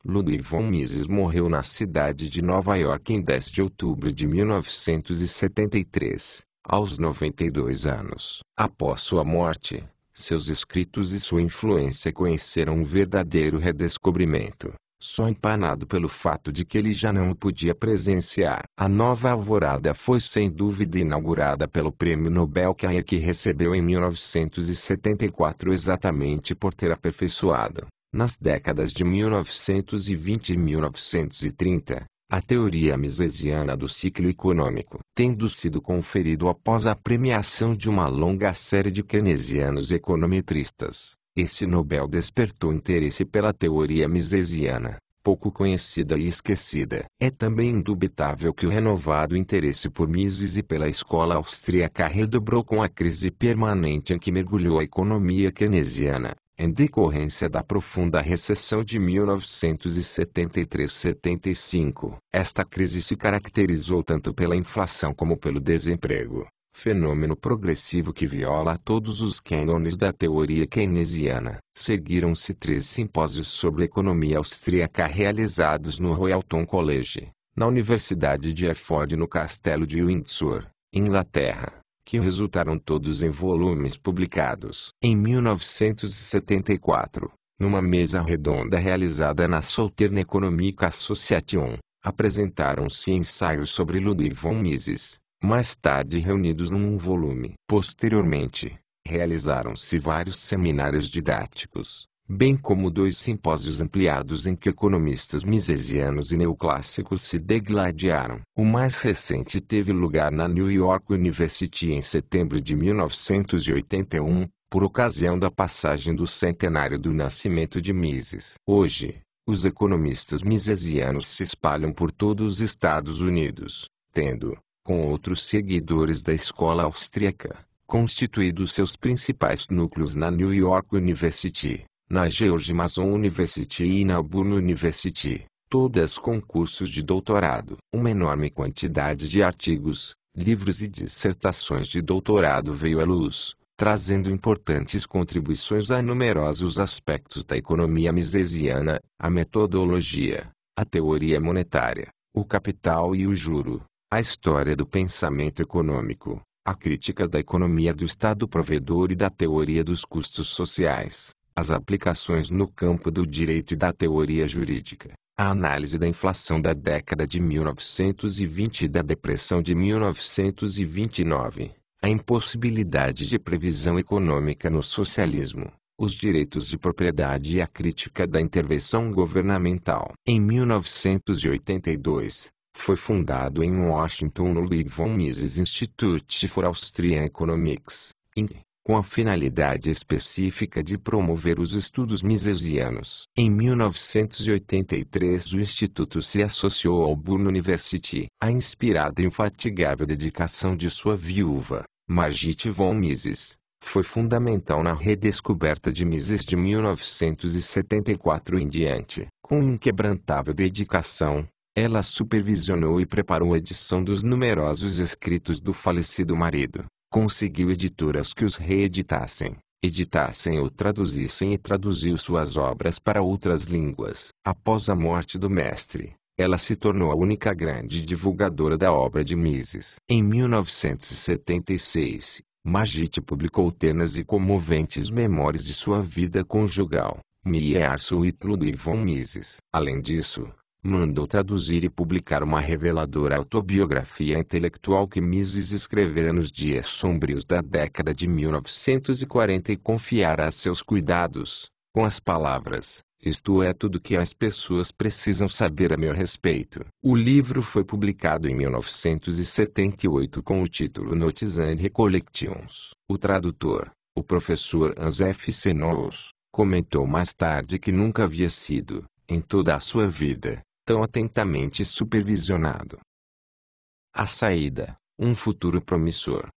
Ludwig von Mises morreu na cidade de Nova York em 10 de outubro de 1973, aos 92 anos. Após sua morte, seus escritos e sua influência conheceram um verdadeiro redescobrimento, só empanado pelo fato de que ele já não o podia presenciar. A nova alvorada foi sem dúvida inaugurada pelo Prêmio Nobel que Hayek recebeu em 1974 exatamente por ter aperfeiçoado, nas décadas de 1920 e 1930, a teoria misesiana do ciclo econômico, tendo sido conferido após a premiação de uma longa série de keynesianos econometristas. Esse Nobel despertou interesse pela teoria misesiana, pouco conhecida e esquecida. É também indubitável que o renovado interesse por Mises e pela escola austríaca redobrou com a crise permanente em que mergulhou a economia keynesiana, em decorrência da profunda recessão de 1973-75. Esta crise se caracterizou tanto pela inflação como pelo desemprego, fenômeno progressivo que viola todos os cânones da teoria keynesiana. Seguiram-se 3 simpósios sobre economia austríaca realizados no Royalton College, na Universidade de Hereford e no Castelo de Windsor, Inglaterra, que resultaram todos em volumes publicados. Em 1974, numa mesa redonda realizada na Southern Economic Association, apresentaram-se ensaios sobre Ludwig von Mises, mais tarde reunidos num volume. Posteriormente, realizaram-se vários seminários didáticos, bem como 2 simpósios ampliados em que economistas misesianos e neoclássicos se degladiaram. O mais recente teve lugar na New York University em setembro de 1981, por ocasião da passagem do centenário do nascimento de Mises. Hoje, os economistas misesianos se espalham por todos os Estados Unidos, tendo, com outros seguidores da escola austríaca, constituído seus principais núcleos na New York University, na George Mason University e na Auburn University, todas com cursos de doutorado. Uma enorme quantidade de artigos, livros e dissertações de doutorado veio à luz, trazendo importantes contribuições a numerosos aspectos da economia misesiana, a metodologia, a teoria monetária, o capital e o juro, a história do pensamento econômico, a crítica da economia do Estado provedor e da teoria dos custos sociais, as aplicações no campo do direito e da teoria jurídica, a análise da inflação da década de 1920 e da depressão de 1929, a impossibilidade de previsão econômica no socialismo, os direitos de propriedade e a crítica da intervenção governamental. Em 1982, foi fundado em Washington o Ludwig von Mises Institute for Austrian Economics, Inc., com a finalidade específica de promover os estudos misesianos. Em 1983 o Instituto se associou ao Bonn University. A inspirada e infatigável dedicação de sua viúva, Margit von Mises, foi fundamental na redescoberta de Mises de 1974 em diante. Com inquebrantável dedicação, ela supervisionou e preparou a edição dos numerosos escritos do falecido marido. Conseguiu editoras que os reeditassem, editassem ou traduzissem e traduziu suas obras para outras línguas. Após a morte do mestre, ela se tornou a única grande divulgadora da obra de Mises. Em 1976, Margit publicou ternas e comoventes memórias de sua vida conjugal, Mia Arso Ludwig von Mises. Além disso, mandou traduzir e publicar uma reveladora autobiografia intelectual que Mises escrevera nos dias sombrios da década de 1940 e confiara a seus cuidados, com as palavras: "Isto é tudo que as pessoas precisam saber a meu respeito." O livro foi publicado em 1978 com o título Notes and Recollections. O tradutor, o professor Hans F. Knowles, comentou mais tarde que nunca havia sido, em toda a sua vida, tão atentamente supervisionado. A saída, um futuro promissor.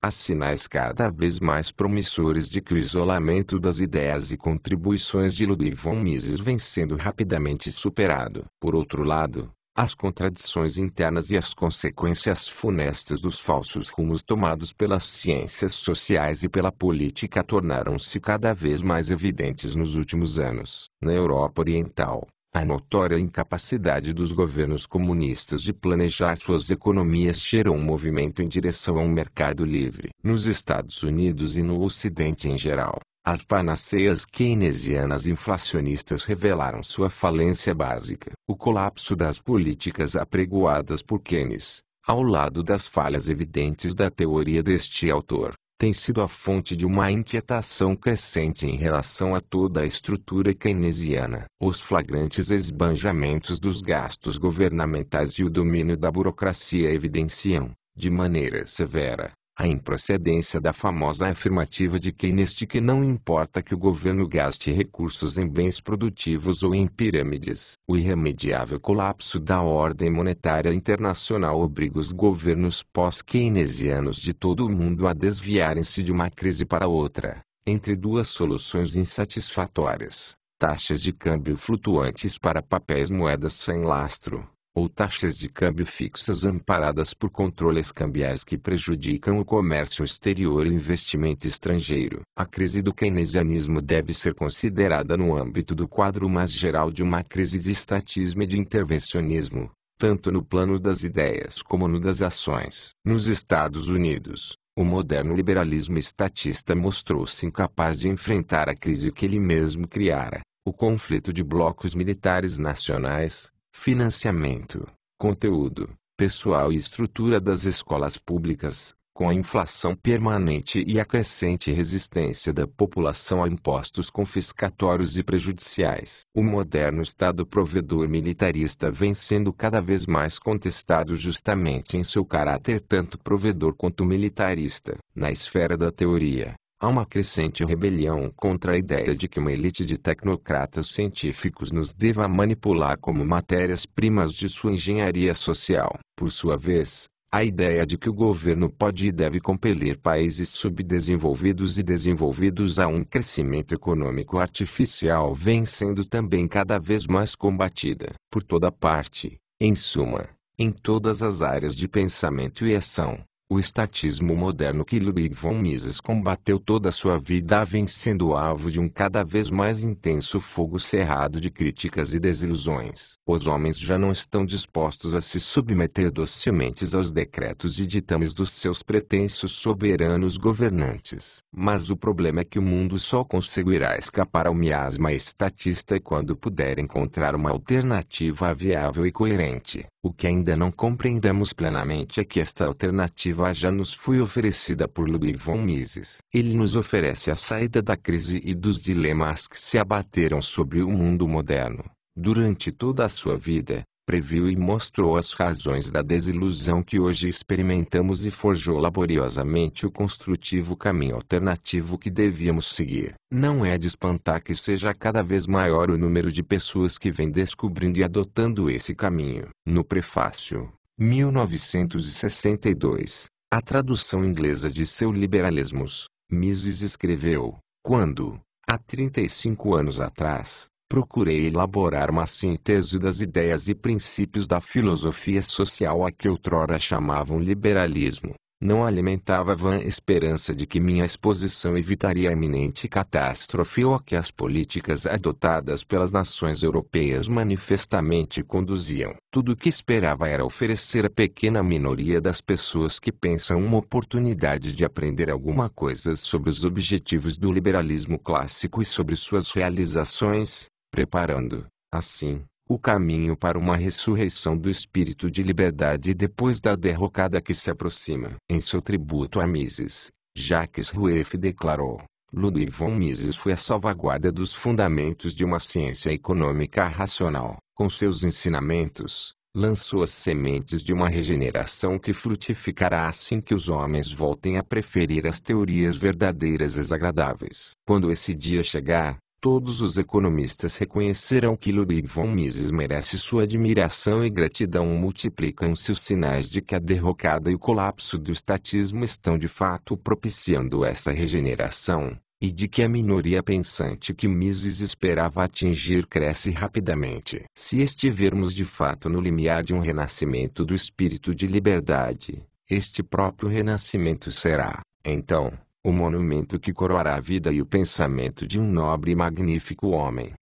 Há sinais cada vez mais promissores de que o isolamento das ideias e contribuições de Ludwig von Mises vem sendo rapidamente superado. Por outro lado, as contradições internas e as consequências funestas dos falsos rumos tomados pelas ciências sociais e pela política tornaram-se cada vez mais evidentes nos últimos anos. Na Europa Oriental, a notória incapacidade dos governos comunistas de planejar suas economias gerou um movimento em direção a um mercado livre. Nos Estados Unidos e no Ocidente em geral, as panaceias keynesianas inflacionistas revelaram sua falência básica. O colapso das políticas apregoadas por Keynes, ao lado das falhas evidentes da teoria deste autor, tem sido a fonte de uma inquietação crescente em relação a toda a estrutura keynesiana. Os flagrantes esbanjamentos dos gastos governamentais e o domínio da burocracia evidenciam, de maneira severa, a improcedência da famosa afirmativa de Keynes de que não importa que o governo gaste recursos em bens produtivos ou em pirâmides. O irremediável colapso da ordem monetária internacional obriga os governos pós-keynesianos de todo o mundo a desviarem-se de uma crise para outra, entre duas soluções insatisfatórias: taxas de câmbio flutuantes para papéis moedas sem lastro, ou taxas de câmbio fixas amparadas por controles cambiais que prejudicam o comércio exterior e o investimento estrangeiro. A crise do keynesianismo deve ser considerada no âmbito do quadro mais geral de uma crise de estatismo e de intervencionismo, tanto no plano das ideias como no das ações. Nos Estados Unidos, o moderno liberalismo estatista mostrou-se incapaz de enfrentar a crise que ele mesmo criara, o conflito de blocos militares nacionais, financiamento, conteúdo, pessoal e estrutura das escolas públicas, com a inflação permanente e a crescente resistência da população a impostos confiscatórios e prejudiciais. O moderno Estado provedor militarista vem sendo cada vez mais contestado justamente em seu caráter tanto provedor quanto militarista. Na esfera da teoria, há uma crescente rebelião contra a ideia de que uma elite de tecnocratas científicos nos deva manipular como matérias-primas de sua engenharia social. Por sua vez, a ideia de que o governo pode e deve compelir países subdesenvolvidos e desenvolvidos a um crescimento econômico artificial vem sendo também cada vez mais combatida. Por toda parte, em suma, em todas as áreas de pensamento e ação, O estatismo moderno que Ludwig von Mises combateu toda a sua vida vem sendo alvo de um cada vez mais intenso fogo cerrado de críticas e desilusões. Os homens já não estão dispostos a se submeter docilmente aos decretos e ditames dos seus pretensos soberanos governantes. Mas o problema é que o mundo só conseguirá escapar ao miasma estatista quando puder encontrar uma alternativa viável e coerente. O que ainda não compreendemos plenamente é que esta alternativa já nos foi oferecida por Ludwig von Mises. Ele nos oferece a saída da crise e dos dilemas que se abateram sobre o mundo moderno. Durante toda a sua vida, previu e mostrou as razões da desilusão que hoje experimentamos e forjou laboriosamente o construtivo caminho alternativo que devíamos seguir. Não é de espantar que seja cada vez maior o número de pessoas que vêm descobrindo e adotando esse caminho. No prefácio, 1962, a tradução inglesa de seu Liberalismos, Mises escreveu: quando, há 35 anos atrás, procurei elaborar uma síntese das ideias e princípios da filosofia social a que outrora chamavam liberalismo, não alimentava a vã esperança de que minha exposição evitaria a iminente catástrofe ou a que as políticas adotadas pelas nações europeias manifestamente conduziam. Tudo o que esperava era oferecer à pequena minoria das pessoas que pensam uma oportunidade de aprender alguma coisa sobre os objetivos do liberalismo clássico e sobre suas realizações, preparando, assim, o caminho para uma ressurreição do espírito de liberdade depois da derrocada que se aproxima. Em seu tributo a Mises, Jacques Rueff declarou: Ludwig von Mises foi a salvaguarda dos fundamentos de uma ciência econômica racional. Com seus ensinamentos, lançou as sementes de uma regeneração que frutificará assim que os homens voltem a preferir as teorias verdadeiras às agradáveis. Quando esse dia chegar, todos os economistas reconhecerão que Ludwig von Mises merece sua admiração e gratidão. Multiplicam-se os sinais de que a derrocada e o colapso do estatismo estão de fato propiciando essa regeneração, e de que a minoria pensante que Mises esperava atingir cresce rapidamente. Se estivermos de fato no limiar de um renascimento do espírito de liberdade, este próprio renascimento será, então, o monumento que coroará a vida e o pensamento de um nobre e magnífico homem.